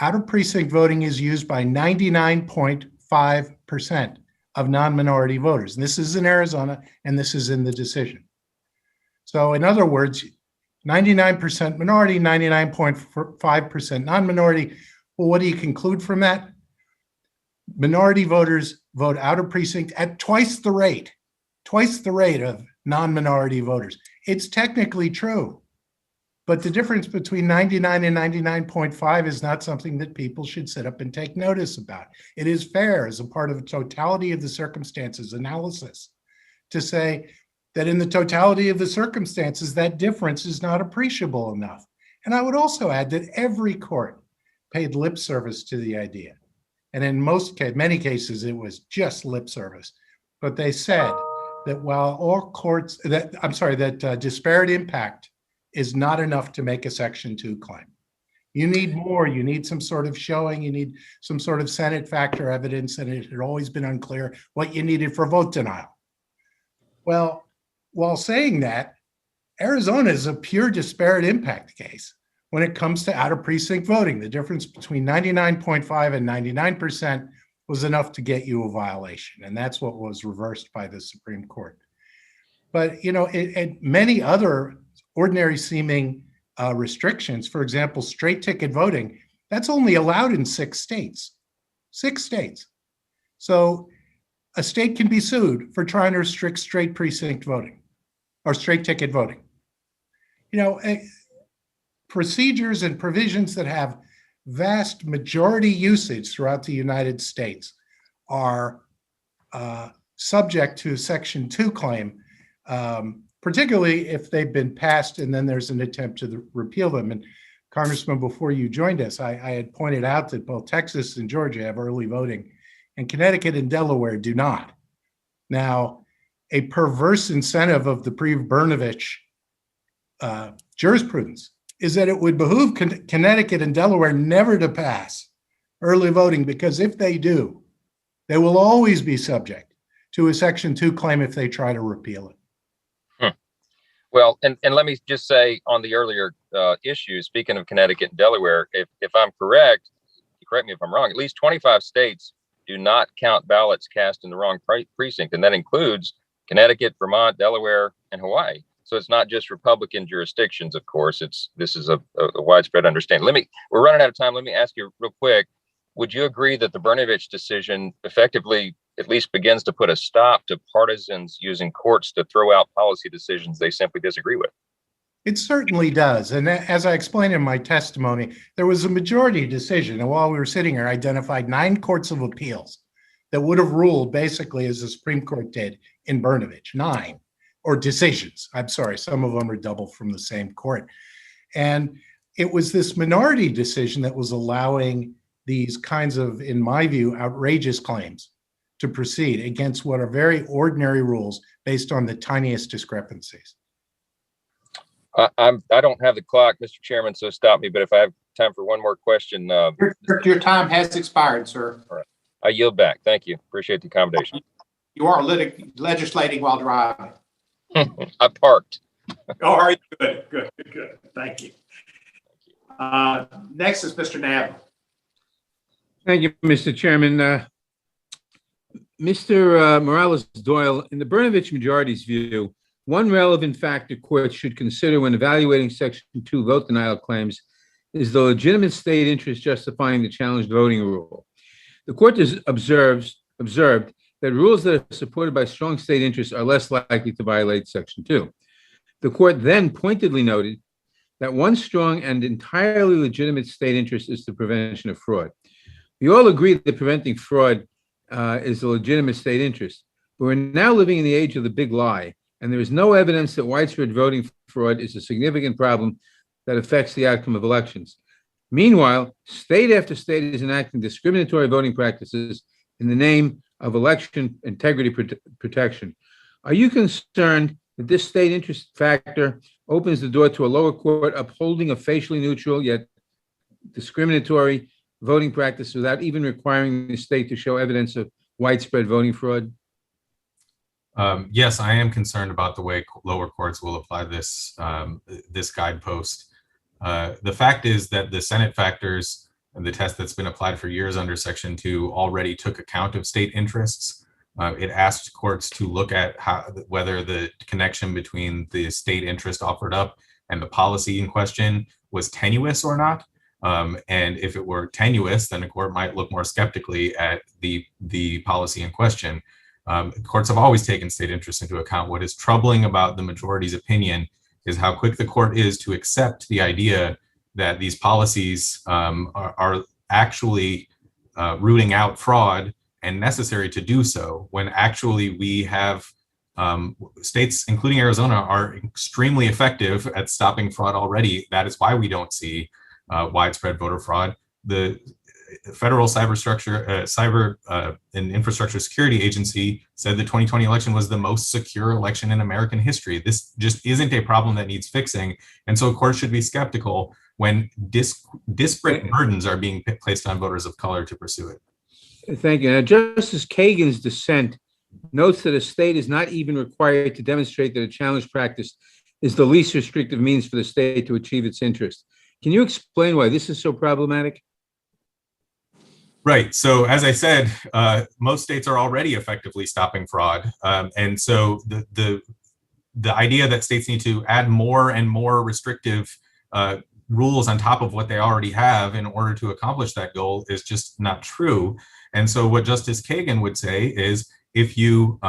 Out of precinct voting is used by 99.5% of non-minority voters. And this is in Arizona, and this is in the decision. So in other words, 99% minority, 99.5% non-minority. Well, what do you conclude from that? Minority voters vote out of precinct at twice the rate of non-minority voters. It's technically true, but the difference between 99 and 99.5 is not something that people should sit up and take notice about. It is fair as a part of the totality of the circumstances analysis to say that in the totality of the circumstances, that difference is not appreciable enough. And I would also add that every court paid lip service to the idea. And in many cases, it was just lip service. But they said that while all courts, that disparate impact is not enough to make a Section 2 claim. You need more. You need some sort of showing. You need some sort of Senate factor evidence, and it had always been unclear what you needed for vote denial. Well, while saying that, Arizona is a pure disparate impact case when it comes to out-of-precinct voting. The difference between 99.5 and 99% was enough to get you a violation, and that's what was reversed by the Supreme Court. But, you know, many other ordinary seeming restrictions, for example, straight ticket voting, that's only allowed in 6 states. 6 states. So a state can be sued for trying to restrict straight precinct voting or straight ticket voting. You know, procedures and provisions that have vast majority usage throughout the United States are subject to Section 2 claim, particularly if they've been passed and then there's an attempt to repeal them. And Congressman, before you joined us, I had pointed out that both Texas and Georgia have early voting, and Connecticut and Delaware do not. Now, a perverse incentive of the pre-Brnovich jurisprudence is that it would behoove Connecticut and Delaware never to pass early voting, because if they do, they will always be subject to a Section 2 claim if they try to repeal it. Well, and let me just say on the earlier issue, speaking of Connecticut and Delaware, if I'm correct me if I'm wrong, at least 25 states do not count ballots cast in the wrong precinct. And that includes Connecticut, Vermont, Delaware, and Hawaii. So it's not just Republican jurisdictions, of course. This is a widespread understanding. We're running out of time. Let me ask you real quick. Would you agree that the Brnovich decision effectively at least begins to put a stop to partisans using courts to throw out policy decisions they simply disagree with? It certainly does. And as I explained in my testimony, there was a majority decision. And while we were sitting here, I identified 9 courts of appeals that would have ruled basically as the Supreme Court did in Brnovich, 9, or decisions. I'm sorry, some of them are double from the same court. And it was this minority decision that was allowing these kinds of, in my view, outrageous claims to proceed against what are very ordinary rules based on the tiniest discrepancies. I don't have the clock, Mr. Chairman, so stop me. But if I have time for one more question. Your time has expired, sir. All right. I yield back. Thank you. Appreciate the accommodation. You are legislating while driving. I parked. All right, good. Thank you. Next is Mr. Nab. Thank you, Mr. Chairman. Mr. Morales-Doyle, in the Brnovich majority's view, one relevant factor courts should consider when evaluating Section 2 vote denial claims is the legitimate state interest justifying the challenged voting rule. The court has observed that rules that are supported by strong state interests are less likely to violate Section 2. The court then pointedly noted that one strong and entirely legitimate state interest is the prevention of fraud. We all agree that preventing fraud is a legitimate state interest, but we're now living in the age of the big lie, and there is no evidence that widespread voting fraud is a significant problem that affects the outcome of elections. Meanwhile, state after state is enacting discriminatory voting practices in the name of election integrity protection. Are you concerned that this state interest factor opens the door to a lower court upholding a facially neutral yet discriminatory voting practice without even requiring the state to show evidence of widespread voting fraud? Yes, I am concerned about the way lower courts will apply this this guidepost. The fact is that the Senate factors and the test that's been applied for years under Section 2 already took account of state interests. It asked courts to look at whether the connection between the state interest offered up and the policy in question was tenuous or not. And if it were tenuous, then a court might look more skeptically at the policy in question. Courts have always taken state interest into account. What is troubling about the majority's opinion is how quick the court is to accept the idea that these policies are actually rooting out fraud and necessary to do so, when actually we have states, including Arizona, are extremely effective at stopping fraud already. That is why we don't see widespread voter fraud. The Federal Cyber and Infrastructure Security Agency said the 2020 election was the most secure election in American history. This just isn't a problem that needs fixing. And so courts should be skeptical when disparate burdens are being placed on voters of color to pursue it. Thank you. Now, Justice Kagan's dissent notes that a state is not even required to demonstrate that a challenge practice is the least restrictive means for the state to achieve its interest. Can you explain why this is so problematic? Right. So as I said, most states are already effectively stopping fraud. And so the idea that states need to add more and more restrictive rules on top of what they already have in order to accomplish that goal is just not true. And so what Justice Kagan would say is, if you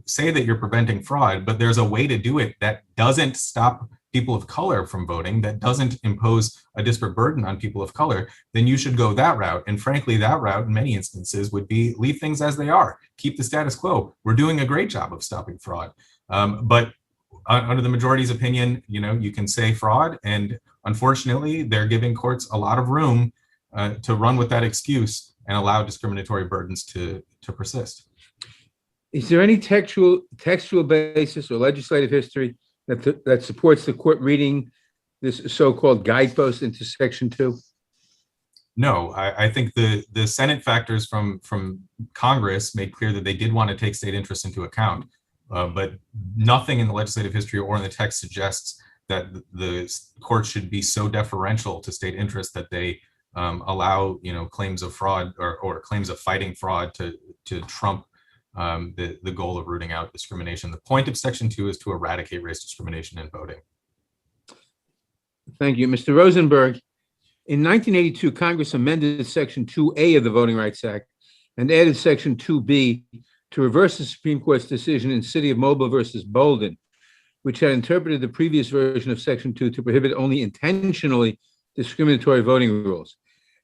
say that you're preventing fraud, but there's a way to do it that doesn't stop people of color from voting, that doesn't impose a disparate burden on people of color, then you should go that route. And frankly, that route in many instances would be leave things as they are, keep the status quo. We're doing a great job of stopping fraud. But under the majority's opinion, you can say fraud, and unfortunately, they're giving courts a lot of room to run with that excuse and allow discriminatory burdens to persist. Is there any textual basis or legislative history that supports the court reading this so-called guidepost into Section 2? No, I think the Senate factors from Congress made clear that they did want to take state interests into account, but nothing in the legislative history or in the text suggests that the court should be so deferential to state interests that they allow claims of fraud or claims of fighting fraud to trump the goal of rooting out discrimination. The point of Section 2 is to eradicate race discrimination in voting. Thank you. Mr. Rosenberg, in 1982, Congress amended Section 2A of the Voting Rights Act and added Section 2B to reverse the Supreme Court's decision in City of Mobile versus Bolden, which had interpreted the previous version of Section 2 to prohibit only intentionally discriminatory voting rules.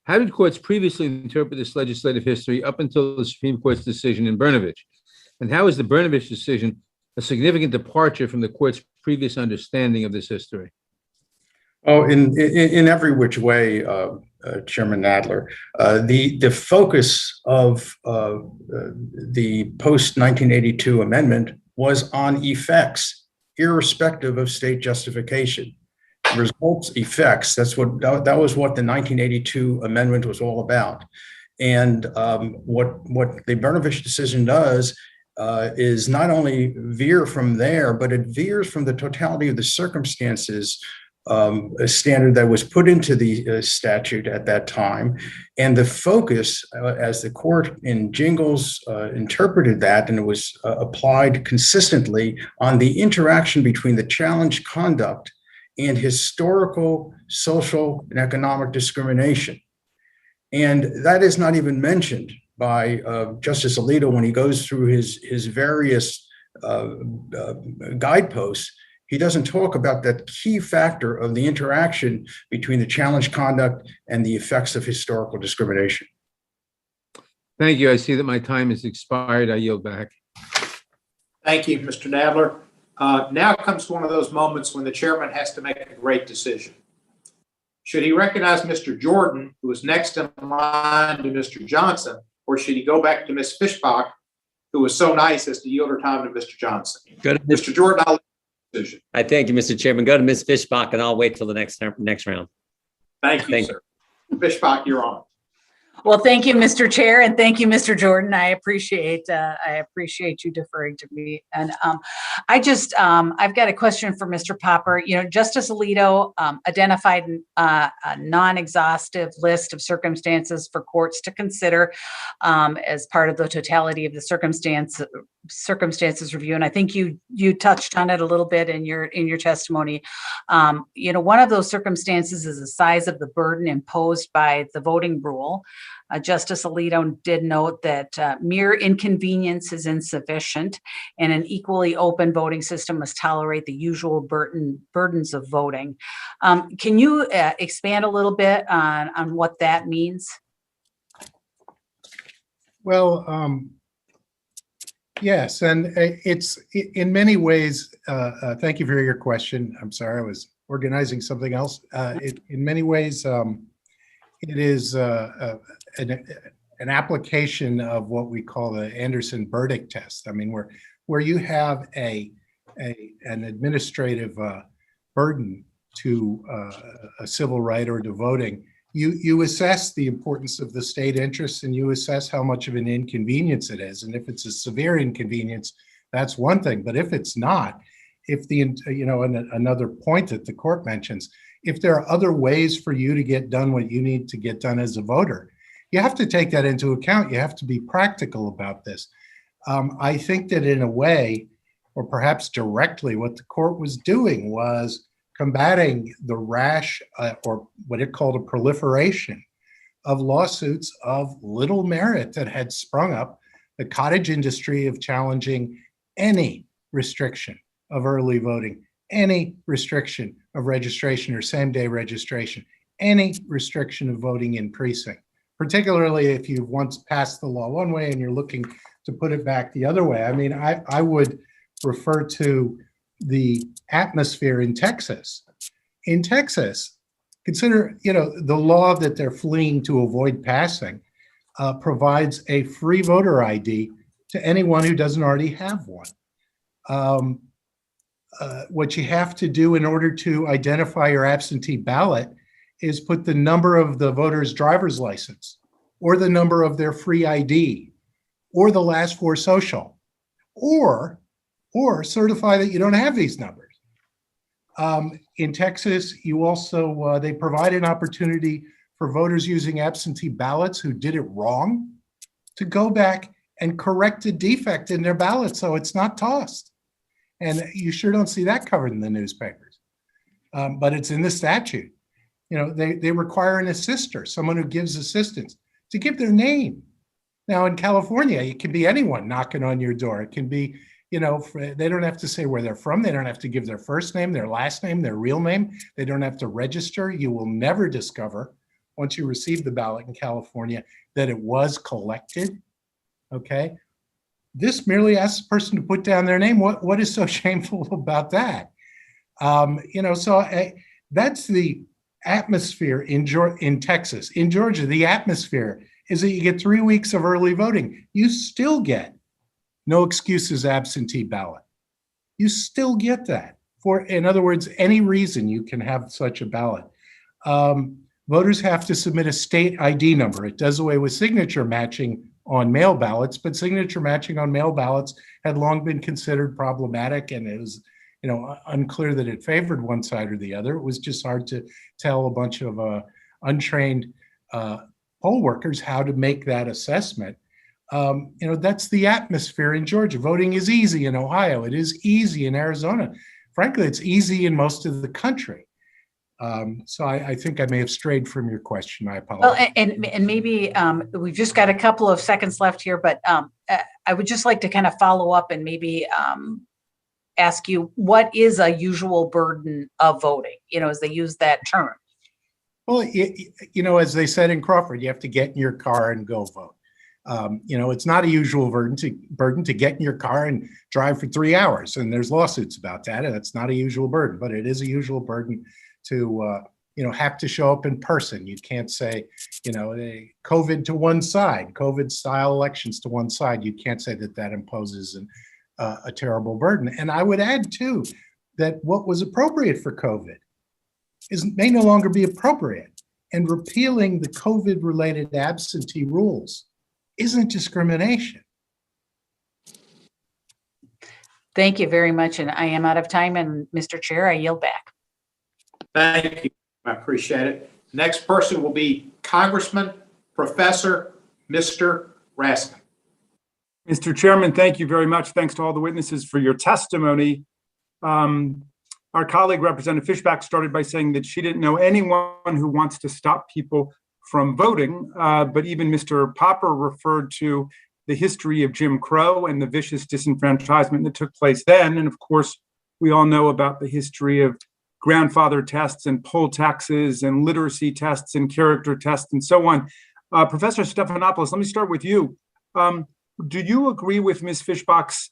How did courts previously interpret this legislative history up until the Supreme Court's decision in Brnovich? And how is the Brnovich decision a significant departure from the court's previous understanding of this history? Oh, in every which way, Chairman Nadler. The focus of the post-1982 amendment was on effects, irrespective of state justification. Results, effects, that was what the 1982 amendment was all about. And what the Brnovich decision does is not only veer from there, but it veers from the totality of the circumstances a standard that was put into the statute at that time. And the focus, as the court in Jingles interpreted that, and it was applied consistently on the interaction between the challenged conduct and historical, social, and economic discrimination. And that is not even mentioned by Justice Alito when he goes through his various guideposts. He doesn't talk about that key factor of the interaction between the challenged conduct and the effects of historical discrimination. Thank you. I see that my time has expired. I yield back. Thank you, Mr. Nadler. Now comes one of those moments when the chairman has to make a great decision. Should he recognize Mr. Jordan, who is next in line to Mr. Johnson, or should he go back to Ms. Fishbach, who was so nice as to yield her time to Mr. Johnson? Go to Mr. Jordan, I'll let you make a decision. I thank you, Mr. Chairman. Go to Ms. Fishbach, and I'll wait till the next round. Thank you, sir. Fishbach, you're on. Well, thank you, Mr. Chair, and thank you, Mr. Jordan. I appreciate you deferring to me. And I've got a question for Mr. Popper. You know, Justice Alito identified a non-exhaustive list of circumstances for courts to consider as part of the totality of the circumstances review. And I think you touched on it a little bit in your testimony. You know, one of those circumstances is the size of the burden imposed by the voting rule. Justice Alito did note that mere inconvenience is insufficient, and an equally open voting system must tolerate the usual burdens of voting. Can you expand a little bit on what that means? Well, yes, and it's in many ways, thank you for your question. I'm sorry, I was organizing something else. In many ways, it is an application of what we call the Anderson-Burdick test. I mean, where you have an administrative burden to a civil right or to voting, you assess the importance of the state interest, and you assess how much of an inconvenience it is. And if it's a severe inconvenience, that's one thing. But if it's not, and another point that the court mentions, if there are other ways for you to get done what you need to get done as a voter, you have to take that into account. You have to be practical about this. I think that in a way, or perhaps directly, what the court was doing was combating the rash or what it called a proliferation of lawsuits of little merit that had sprung up, the cottage industry of challenging any restriction of early voting, any restriction of registration or same-day registration, any restriction of voting in precinct, particularly if you've once passed the law one way and you're looking to put it back the other way. I mean, I would refer to the atmosphere in Texas. In Texas, consider, the law that they're fleeing to avoid passing provides a free voter ID to anyone who doesn't already have one. What you have to do in order to identify your absentee ballot is put the number of the voter's driver's license, or the number of their free ID, or the last four social, or certify that you don't have these numbers. In Texas, you also, they provide an opportunity for voters using absentee ballots who did it wrong to go back and correct a defect in their ballot so it's not tossed. And you sure don't see that covered in the newspapers, but it's in the statute. They require an assister, someone who gives assistance, to give their name. Now in California, it can be anyone knocking on your door. It can be, they don't have to say where they're from. They don't have to give their first name, their last name, their real name. They don't have to register. You will never discover, once you receive the ballot in California, that it was collected, okay? This merely asks the person to put down their name. What is so shameful about that? That's the atmosphere in Texas. In Georgia, the atmosphere is that you get 3 weeks of early voting. You still get no excuses absentee ballot. You still get that. In other words, any reason you can have such a ballot. Voters have to submit a state ID number. It does away with signature matching on mail ballots, but signature matching on mail ballots had long been considered problematic, and it was, unclear that it favored one side or the other. It was just hard to tell a bunch of untrained poll workers how to make that assessment. That's the atmosphere in Georgia. Voting is easy in Ohio. It is easy in Arizona. Frankly, it's easy in most of the country. So I think I may have strayed from your question. I apologize. Well, and maybe we've just got a couple of seconds left here, but I would just like to kind of follow up and maybe ask you, what is a usual burden of voting? As they use that term. Well, as they said in Crawford, you have to get in your car and go vote. It's not a usual burden to get in your car and drive for 3 hours. And there's lawsuits about that. And that's not a usual burden, but it is a usual burden to, have to show up in person. You can't say, COVID to one side, COVID style elections to one side. You can't say that imposes a terrible burden. And I would add too, that what was appropriate for COVID may no longer be appropriate. And repealing the COVID-related absentee rules isn't discrimination. Thank you very much. And I am out of time. And Mr. Chair, I yield back. Thank you. I appreciate it. Next person will be Congressman Professor Mr. Raskin. Mr. Chairman, thank you very much. Thanks to all the witnesses for your testimony. Our colleague, Representative Fishback, started by saying that she didn't know anyone who wants to stop people from voting, but even Mr. Popper referred to the history of Jim Crow and the vicious disenfranchisement that took place then. And of course, we all know about the history of grandfather tests and poll taxes and literacy tests and character tests and so on. Professor Stephanopoulos, let me start with you. Do you agree with Ms. Fishbach's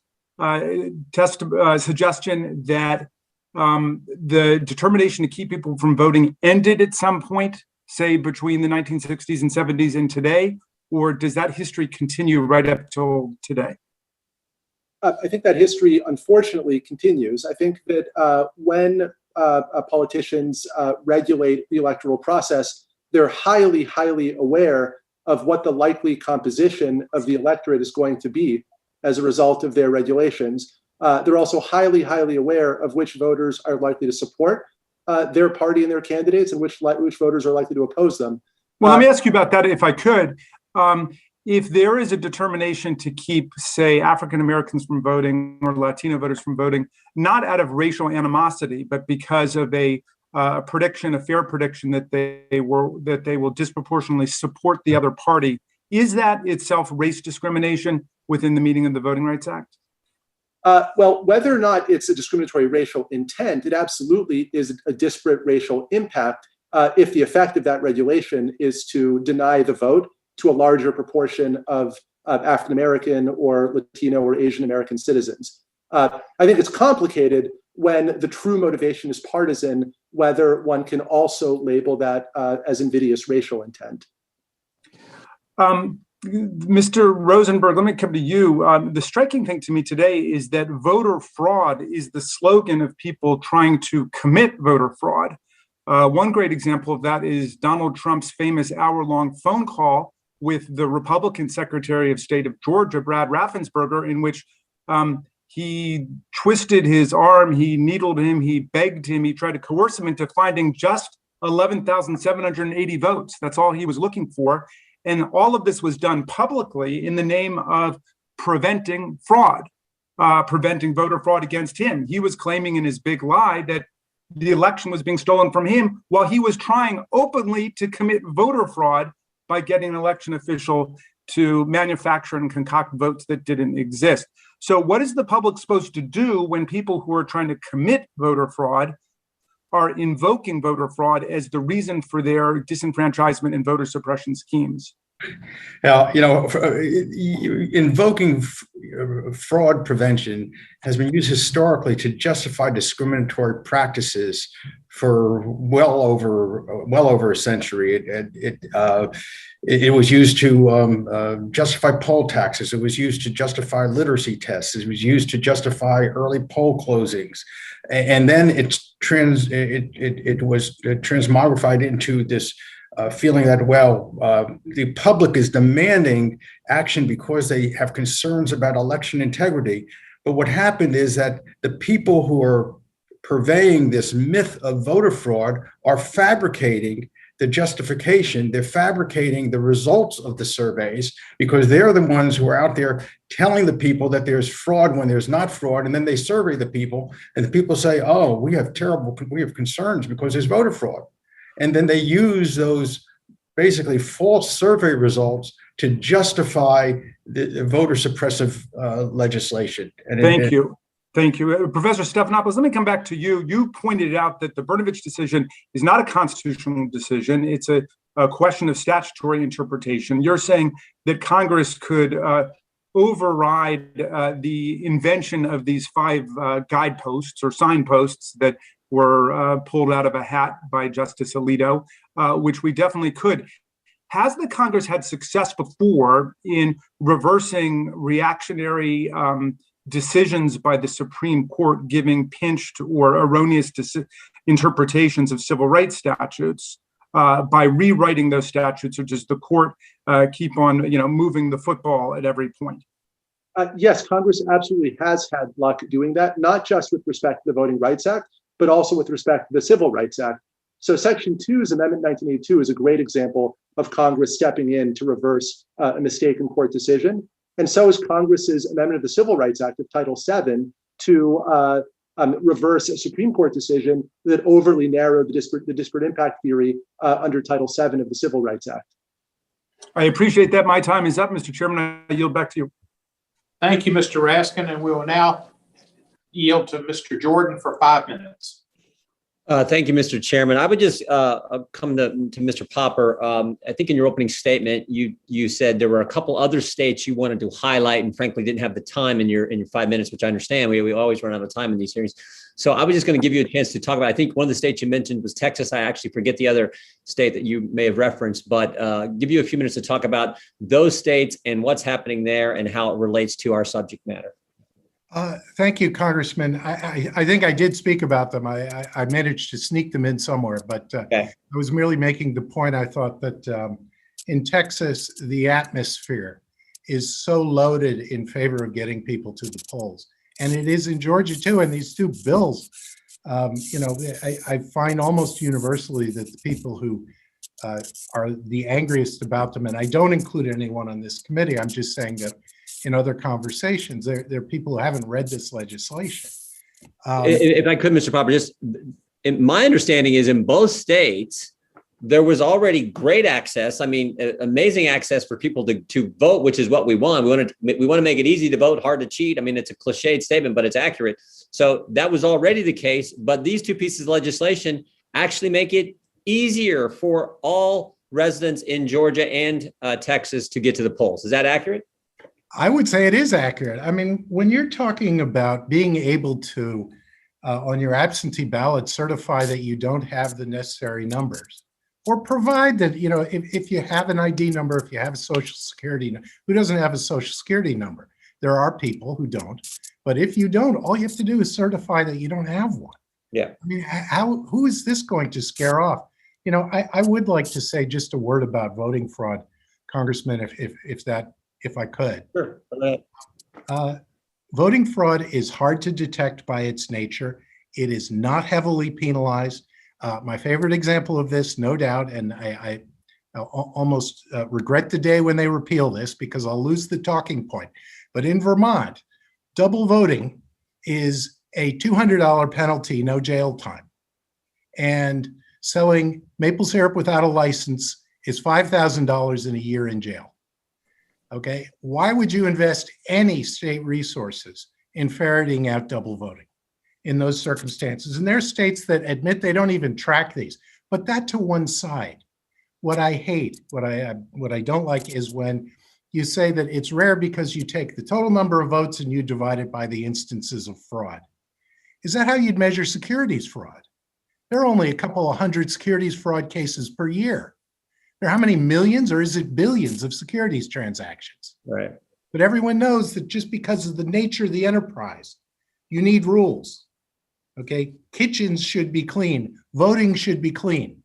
suggestion that the determination to keep people from voting ended at some point, say between the 1960s and 70s and today, or does that history continue right up till today? I think that history, unfortunately, continues. I think that when politicians regulate the electoral process, they're highly, highly aware of what the likely composition of the electorate is going to be as a result of their regulations. They're also highly, highly aware of which voters are likely to support their party and their candidates and which voters are likely to oppose them. Well, let me ask you about that if I could. If there is a determination to keep, say, African Americans from voting or Latino voters from voting, not out of racial animosity, but because of a prediction, a fair prediction that they will disproportionately support the other party, is that itself race discrimination within the meaning of the Voting Rights Act? Well, whether or not it's a discriminatory racial intent, it absolutely is a disparate racial impact if the effect of that regulation is to deny the vote to a larger proportion of African American or Latino or Asian American citizens. I think it's complicated when the true motivation is partisan, whether one can also label that as invidious racial intent. Mr. Rosenberg, let me come to you. The striking thing to me today is that voter fraud is the slogan of people trying to commit voter fraud. One great example of that is Donald Trump's famous hour-long phone call with the Republican Secretary of State of Georgia, Brad Raffensperger, in which he twisted his arm, he needled him, he begged him, he tried to coerce him into finding just 11,780 votes. That's all he was looking for. And all of this was done publicly in the name of preventing fraud, preventing voter fraud against him. He was claiming in his big lie that the election was being stolen from him while he was trying openly to commit voter fraud by getting an election official to manufacture and concoct votes that didn't exist. So what is the public supposed to do when people who are trying to commit voter fraud are invoking voter fraud as the reason for their disenfranchisement and voter suppression schemes? Now, invoking fraud prevention has been used historically to justify discriminatory practices for well over a century. It was used to justify poll taxes. It was used to justify literacy tests. It was used to justify early poll closings, and then it was transmogrified into this feeling that, the public is demanding action because they have concerns about election integrity. But what happened is that the people who are purveying this myth of voter fraud are fabricating the justification. They're fabricating the results of the surveys because they're the ones who are out there telling the people that there's fraud when there's not fraud. And then they survey the people and the people say, oh, we have concerns because there's voter fraud. And then they use those basically false survey results to justify the voter suppressive legislation. Thank you. Thank you. Professor Stephanopoulos, let me come back to you. You pointed out that the Brnovich decision is not a constitutional decision. It's a question of statutory interpretation. You're saying that Congress could override the invention of these 5 guideposts or signposts that were pulled out of a hat by Justice Alito, which we definitely could. Has the Congress had success before in reversing reactionary decisions by the Supreme Court giving pinched or erroneous interpretations of civil rights statutes by rewriting those statutes, or does the court keep on, moving the football at every point? Yes, Congress absolutely has had luck doing that, not just with respect to the Voting Rights Act, but also with respect to the Civil Rights Act. So Section 2's Amendment 1982 is a great example of Congress stepping in to reverse a mistaken court decision. And so is Congress's amendment of the Civil Rights Act of Title VII to reverse a Supreme Court decision that overly narrowed the disparate impact theory under Title VII of the Civil Rights Act. I appreciate that. My time is up, Mr. Chairman. I yield back to you. Thank you, Mr. Raskin, and we will now yield to Mr. Jordan for 5 minutes. Thank you, Mr. Chairman. I would just come to Mr. Popper. I think in your opening statement, you said there were a couple other states you wanted to highlight, and frankly didn't have the time in your 5 minutes, which I understand. We always run out of time in these hearings. So I was just going to give you a chance to talk about. I think one of the states you mentioned was Texas. I actually forget the other state that you may have referenced, but give you a few minutes to talk about those states and what's happening there and how it relates to our subject matter. Thank you, Congressman. I think I did speak about them. I managed to sneak them in somewhere, but Okay. I was merely making the point. I thought that in Texas, the atmosphere is so loaded in favor of getting people to the polls. And it is in Georgia too. And these 2 bills, I find almost universally that the people who are the angriest about them, and I don't include anyone on this committee, I'm just saying that in other conversations, there are people who haven't read this legislation. If I could, Mr. Popper, my understanding is in both states, there was already great access. I mean, amazing access for people to vote, which is what we want. We want to make it easy to vote, hard to cheat. I mean, it's a cliched statement, but it's accurate. So that was already the case. But these 2 pieces of legislation actually make it easier for all residents in Georgia and Texas to get to the polls. Is that accurate? I would say it is accurate. I mean, when you're talking about being able to, on your absentee ballot, certify that you don't have the necessary numbers, or provide that, if you have an ID number, if you have a social security, who doesn't have a social security number? There are people who don't, but if you don't, all you have to do is certify that you don't have one. Yeah. I mean, who is this going to scare off? I would like to say just a word about voting fraud, Congressman, if I could. Sure. Voting fraud is hard to detect by its nature. It is not heavily penalized. My favorite example of this, no doubt, and I almost regret the day when they repeal this because I'll lose the talking point. But in Vermont, double voting is a $200 penalty, no jail time. And selling maple syrup without a license is $5,000 in a year in jail. Okay, why would you invest any state resources in ferreting out double voting in those circumstances? And there are states that admit they don't even track these, but that to one side. What I hate, what I don't like is when you say that it's rare because you take the total number of votes and you divide it by the instances of fraud. Is that how you'd measure securities fraud? There are only a couple of hundred securities fraud cases per year. There are how many millions, or is it billions of securities transactions? Right. But everyone knows that just because of the nature of the enterprise, you need rules. Okay, kitchens should be clean, voting should be clean,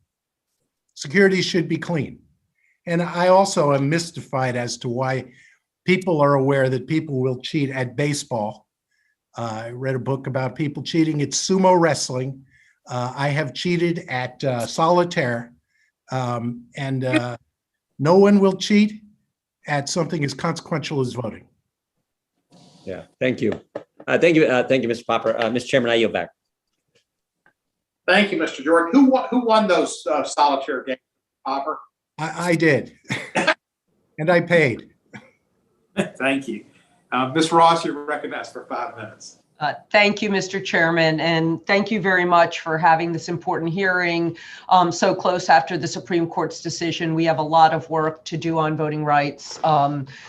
securities should be clean. And I also am mystified as to why people are aware that people will cheat at baseball. I read a book about people cheating at sumo wrestling. I have cheated at solitaire. And no one will cheat at something as consequential as voting. Yeah, thank you. Thank you, Mr. Popper. Mr. Chairman, I yield back. Thank you, Mr. Jordan. Who won those solitaire games, Popper? I did, and I paid. Thank you. Ms. Ross, you're recognized for 5 minutes. Thank you, Mr. Chairman, and thank you very much for having this important hearing so close after the Supreme Court's decision. We have a lot of work to do on voting rights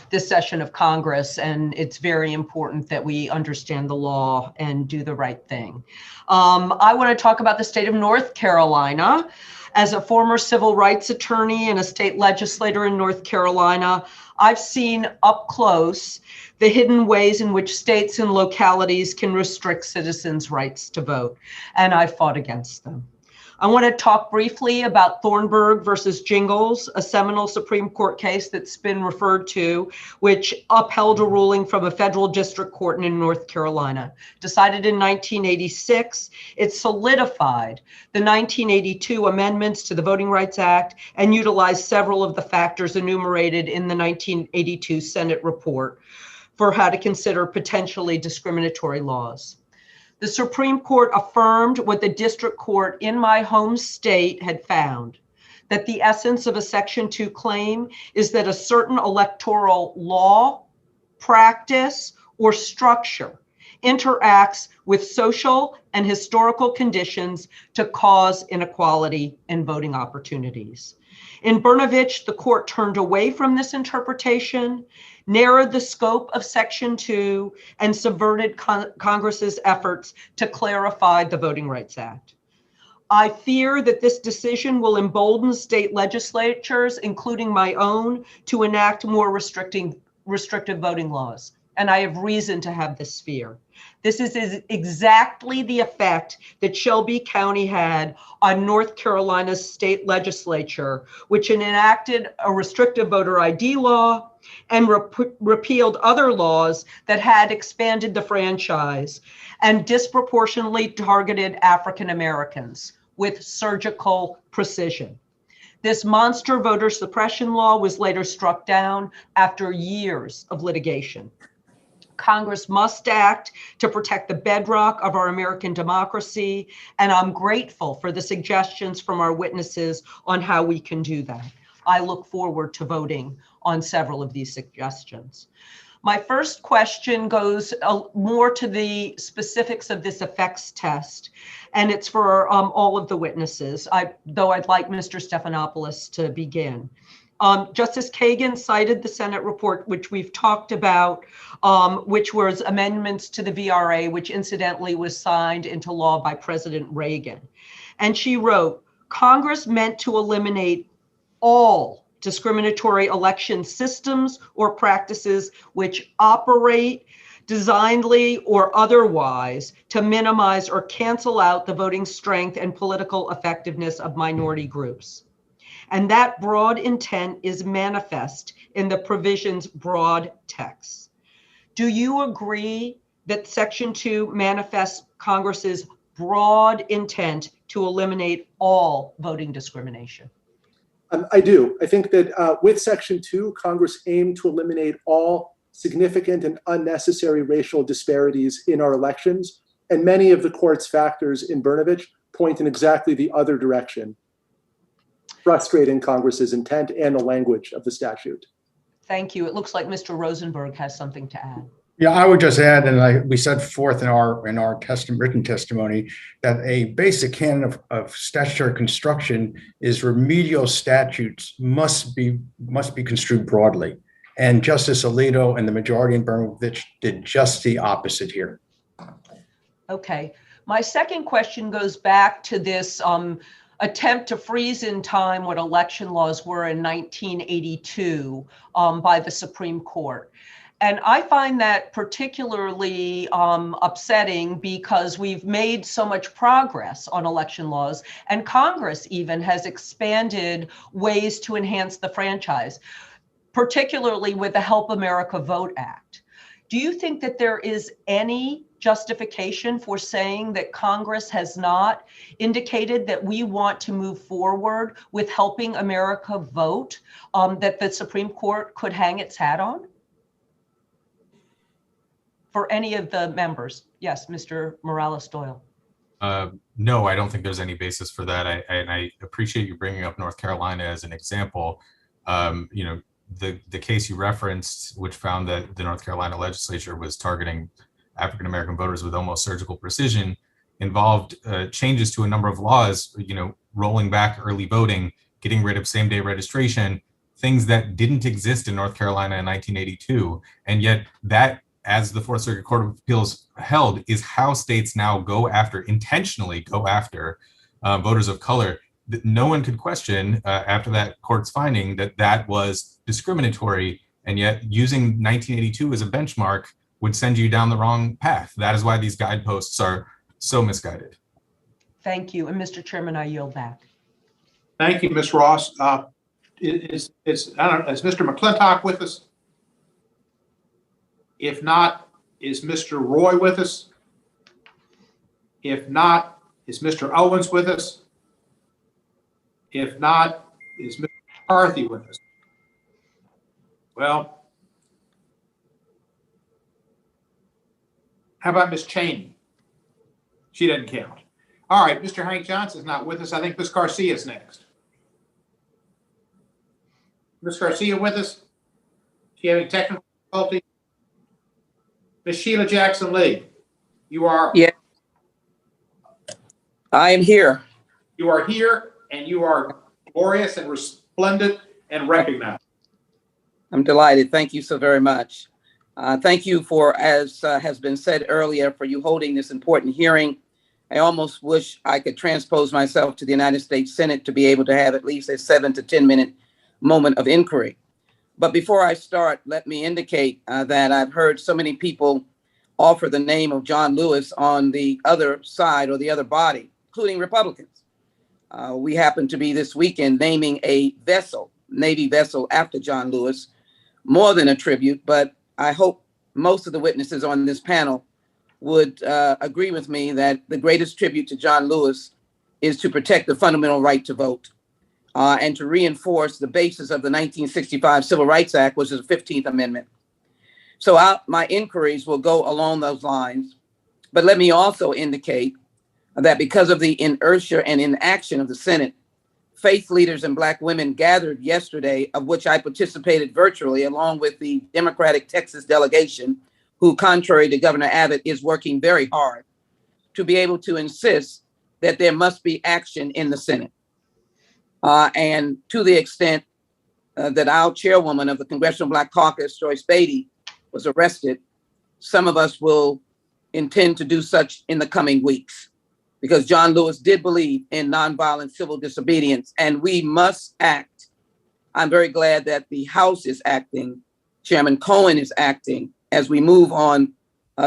this session of Congress, and it's very important that we understand the law and do the right thing. I want to talk about the state of North Carolina. As a former civil rights attorney and a state legislator in North Carolina, I've seen up close the hidden ways in which states and localities can restrict citizens' rights to vote, and I fought against them. I want to talk briefly about Thornburg versus Jingles, a seminal Supreme Court case that's been referred to, which upheld a ruling from a federal district court in North Carolina. Decided in 1986, it solidified the 1982 amendments to the Voting Rights Act and utilized several of the factors enumerated in the 1982 Senate report for how to consider potentially discriminatory laws. The Supreme Court affirmed what the district court in my home state had found, that the essence of a Section 2 claim is that a certain electoral law, practice, or structure interacts with social and historical conditions to cause inequality in voting opportunities. In Brnovich, the court turned away from this interpretation, narrowed the scope of Section 2, and subverted Congress's efforts to clarify the Voting Rights Act. I fear that this decision will embolden state legislatures, including my own, to enact more restrictive voting laws. And I have reason to have this fear. This is exactly the effect that Shelby County had on North Carolina's state legislature, which enacted a restrictive voter ID law and repealed other laws that had expanded the franchise and disproportionately targeted African Americans with surgical precision. This monster voter suppression law was later struck down after years of litigation. Congress must act to protect the bedrock of our American democracy, and I'm grateful for the suggestions from our witnesses on how we can do that. I look forward to voting on several of these suggestions. My first question goes more to the specifics of this effects test, and it's for all of the witnesses, though I'd like Mr. Stephanopoulos to begin. Justice Kagan cited the Senate report, which we've talked about, which was amendments to the VRA, which incidentally was signed into law by President Reagan. And she wrote, Congress meant to eliminate all discriminatory election systems or practices which operate designedly or otherwise to minimize or cancel out the voting strength and political effectiveness of minority groups. And that broad intent is manifest in the provision's broad text. Do you agree that Section 2 manifests Congress's broad intent to eliminate all voting discrimination? I do. I think that with Section 2, Congress aimed to eliminate all significant and unnecessary racial disparities in our elections, and many of the court's factors in Brnovich point in exactly the other direction, frustrating Congress's intent and the language of the statute. Thank you. It looks like Mr. Rosenberg has something to add. Yeah, I would just add, and we set forth in our written testimony that a basic canon of statutory construction is remedial statutes must be construed broadly, and Justice Alito and the majority in Brnovich did just the opposite here. Okay. My second question goes back to this attempt to freeze in time what election laws were in 1982 by the Supreme Court. And I find that particularly upsetting because we've made so much progress on election laws, and Congress even has expanded ways to enhance the franchise, particularly with the Help America Vote Act. Do you think that there is any justification for saying that Congress has not indicated that we want to move forward with helping America vote, that the Supreme Court could hang its hat on? For any of the members. Yes, Mr. Morales-Doyle. No, I don't think there's any basis for that. I appreciate you bringing up North Carolina as an example. The case you referenced, which found that the North Carolina legislature was targeting African-American voters with almost surgical precision involved changes to a number of laws, rolling back early voting, getting rid of same-day registration, things that didn't exist in North Carolina in 1982. And yet that, as the Fourth Circuit Court of Appeals held, is how states now intentionally go after voters of color. No one could question after that court's finding that was discriminatory, and yet using 1982 as a benchmark would send you down the wrong path. That is why these guideposts are so misguided. Thank you. And Mr. Chairman, I yield back. Thank you, Ms. Ross. Is Mr. McClintock with us? If not, is Mr. Roy with us? If not, is Mr. Owens with us? If not, is Mr. McCarthy with us? Well, how about Ms. Cheney? She doesn't count. All right, Mr. Hank Johnson's not with us. I think Ms. Garcia's next. Ms. Garcia with us? She having technical difficulty? Ms. Sheila Jackson Lee, you are? Yeah. I am here. You are here, and you are glorious and resplendent and recognized. I'm delighted. Thank you so very much. Thank you for, as has been said earlier, for you holding this important hearing. I almost wish I could transpose myself to the United States Senate to be able to have at least a 7 to 10 minute moment of inquiry. But before I start, let me indicate that I've heard so many people offer the name of John Lewis on the other side or the other body, including Republicans. We happen to be this weekend naming a vessel, Navy vessel, after John Lewis, more than a tribute, but I hope most of the witnesses on this panel would agree with me that the greatest tribute to John Lewis is to protect the fundamental right to vote and to reinforce the basis of the 1965 Civil Rights Act, which is the 15th Amendment. So my inquiries will go along those lines. But let me also indicate that because of the inertia and inaction of the Senate, faith leaders and Black women gathered yesterday, of which I participated virtually, along with the Democratic Texas delegation, who, contrary to Governor Abbott, is working very hard to be able to insist that there must be action in the Senate. And to the extent that our chairwoman of the Congressional Black Caucus, Joyce Beatty, was arrested, some of us will intend to do such in the coming weeks, because John Lewis did believe in nonviolent civil disobedience, and we must act. I'm very glad that the House is acting, Chairman Cohen is acting, as we move on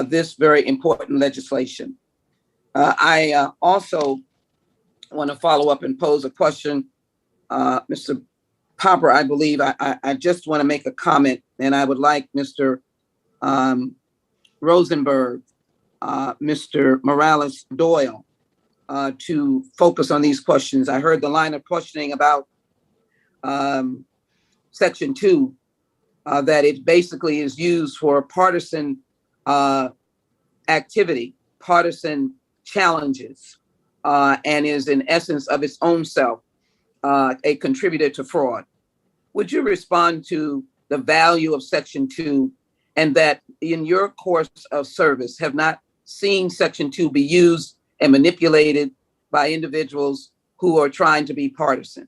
this very important legislation. I also want to follow up and pose a question. Mr. Popper, I believe I just want to make a comment, and I would like Mr. Rosenberg, Mr. Morales-Doyle to focus on these questions. I heard the line of questioning about Section 2, that it basically is used for partisan activity, partisan challenges, and is in essence of its own self a contributor to fraud. Would you respond to the value of Section 2, and that in your course of service have not seen Section 2 be used and manipulated by individuals who are trying to be partisan?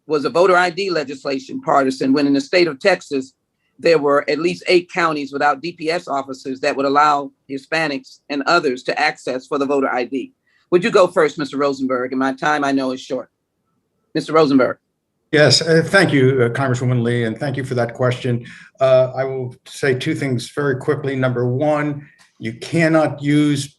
Was a voter ID legislation partisan when in the state of Texas, there were at least 8 counties without DPS officers that would allow Hispanics and others to access for the voter ID? Would you go first, Mr. Rosenberg? And my time I know is short. Mr. Rosenberg. Yes, thank you, Congresswoman Lee, and thank you for that question. I will say 2 things very quickly. Number one, you cannot use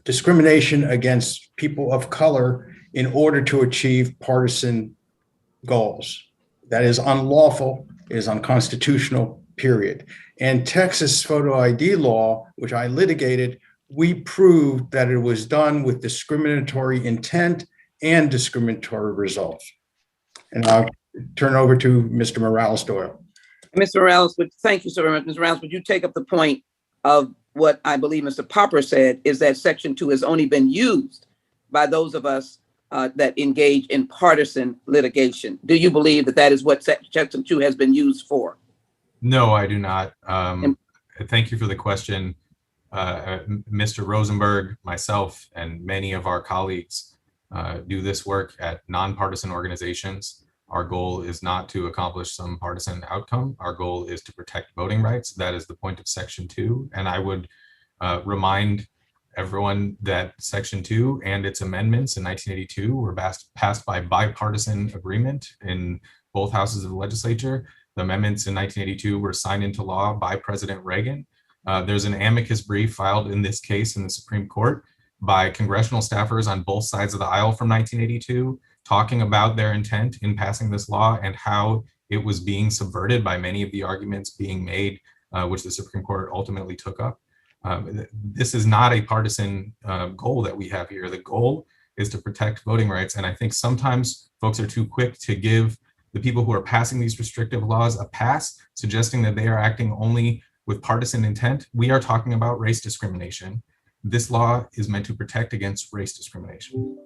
discrimination against people of color in order to achieve partisan goals. That is unlawful, it is unconstitutional, period. And Texas photo ID law, which I litigated, we proved that it was done with discriminatory intent and discriminatory results. And I'll turn over to Mr. Morales-Doyle. Mr. Morales, thank you so very much. Mr. Morales, would you take up the point of what I believe Mr. Popper said, is that Section 2 has only been used by those of us that engage in partisan litigation? Do you believe that that is what Section 2 has been used for? No, I do not. Thank you for the question. Mr. Rosenberg, myself, and many of our colleagues do this work at nonpartisan organizations. Our goal is not to accomplish some partisan outcome. Our goal is to protect voting rights. That is the point of Section 2. And I would remind everyone that Section 2 and its amendments in 1982 were passed by bipartisan agreement in both houses of the legislature. The amendments in 1982 were signed into law by President Reagan. There's an amicus brief filed in this case in the Supreme Court by congressional staffers on both sides of the aisle from 1982, talking about their intent in passing this law and how it was being subverted by many of the arguments being made, which the Supreme Court ultimately took up. This is not a partisan goal that we have here. The goal is to protect voting rights. And I think sometimes folks are too quick to give the people who are passing these restrictive laws a pass, suggesting that they are acting only with partisan intent. We are talking about race discrimination. This law is meant to protect against race discrimination.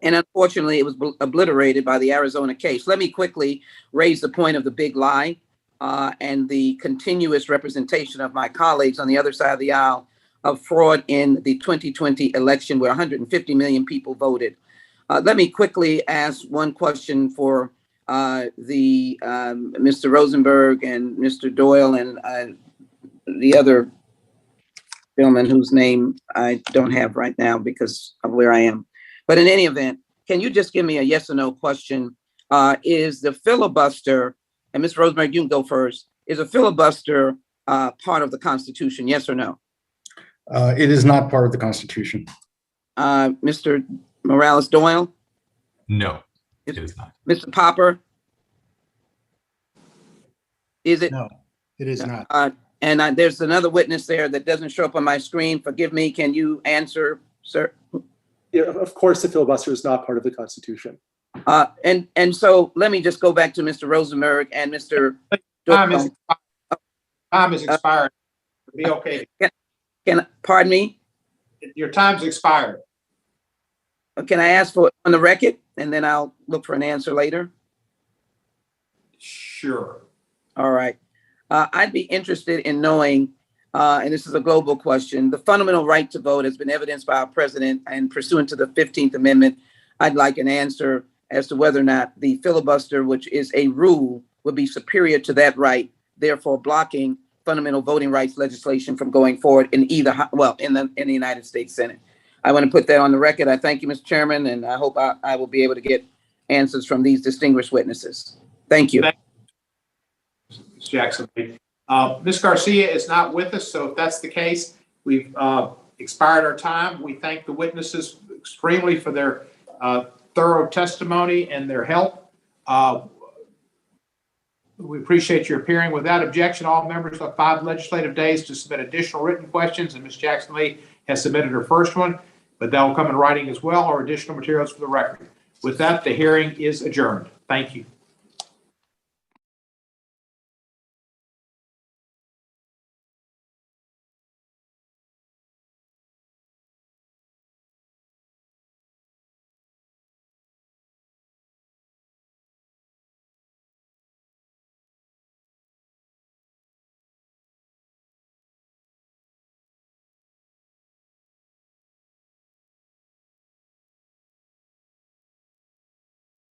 And unfortunately, it was obliterated by the Arizona case. Let me quickly raise the point of the big lie and the continuous representation of my colleagues on the other side of the aisle of fraud in the 2020 election where 150 million people voted. Let me quickly ask one question for Mr. Rosenberg and Mr. Doyle and the other gentleman whose name I don't have right now because of where I am. But in any event, can you just give me a yes or no question? Is the filibuster, and Mr. Rosenberg, you can go first, is a filibuster part of the Constitution, yes or no? It is not part of the Constitution. Mr. Morales-Doyle? No, it is not. Mr. Popper? Is it? No, it is not. And there's another witness there that doesn't show up on my screen. Forgive me. Can you answer, sir? Yeah, of course, the filibuster is not part of the Constitution. And so let me just go back to Mr. Rosenberg and Mr. Time is expired. Be okay. Pardon me? Your time's expired. Can I ask for it on the record and then I'll look for an answer later? Sure. All right. I'd be interested in knowing, and this is a global question, the fundamental right to vote has been evidenced by our president, and pursuant to the 15th Amendment, I'd like an answer as to whether or not the filibuster, which is a rule, would be superior to that right, therefore blocking fundamental voting rights legislation from going forward in either, well, in the United States Senate. I want to put that on the record. I thank you, Mr. Chairman, and I hope I will be able to get answers from these distinguished witnesses. Thank you. Ms. Jackson. Ms. Garcia is not with us, so if that's the case, we've expired our time. We thank the witnesses extremely for their thorough testimony and their help. We appreciate your appearing. Without objection, all members have 5 legislative days to submit additional written questions, and Ms. Jackson Lee has submitted her first one, but that will come in writing as well, or additional materials for the record. With that, the hearing is adjourned. Thank you.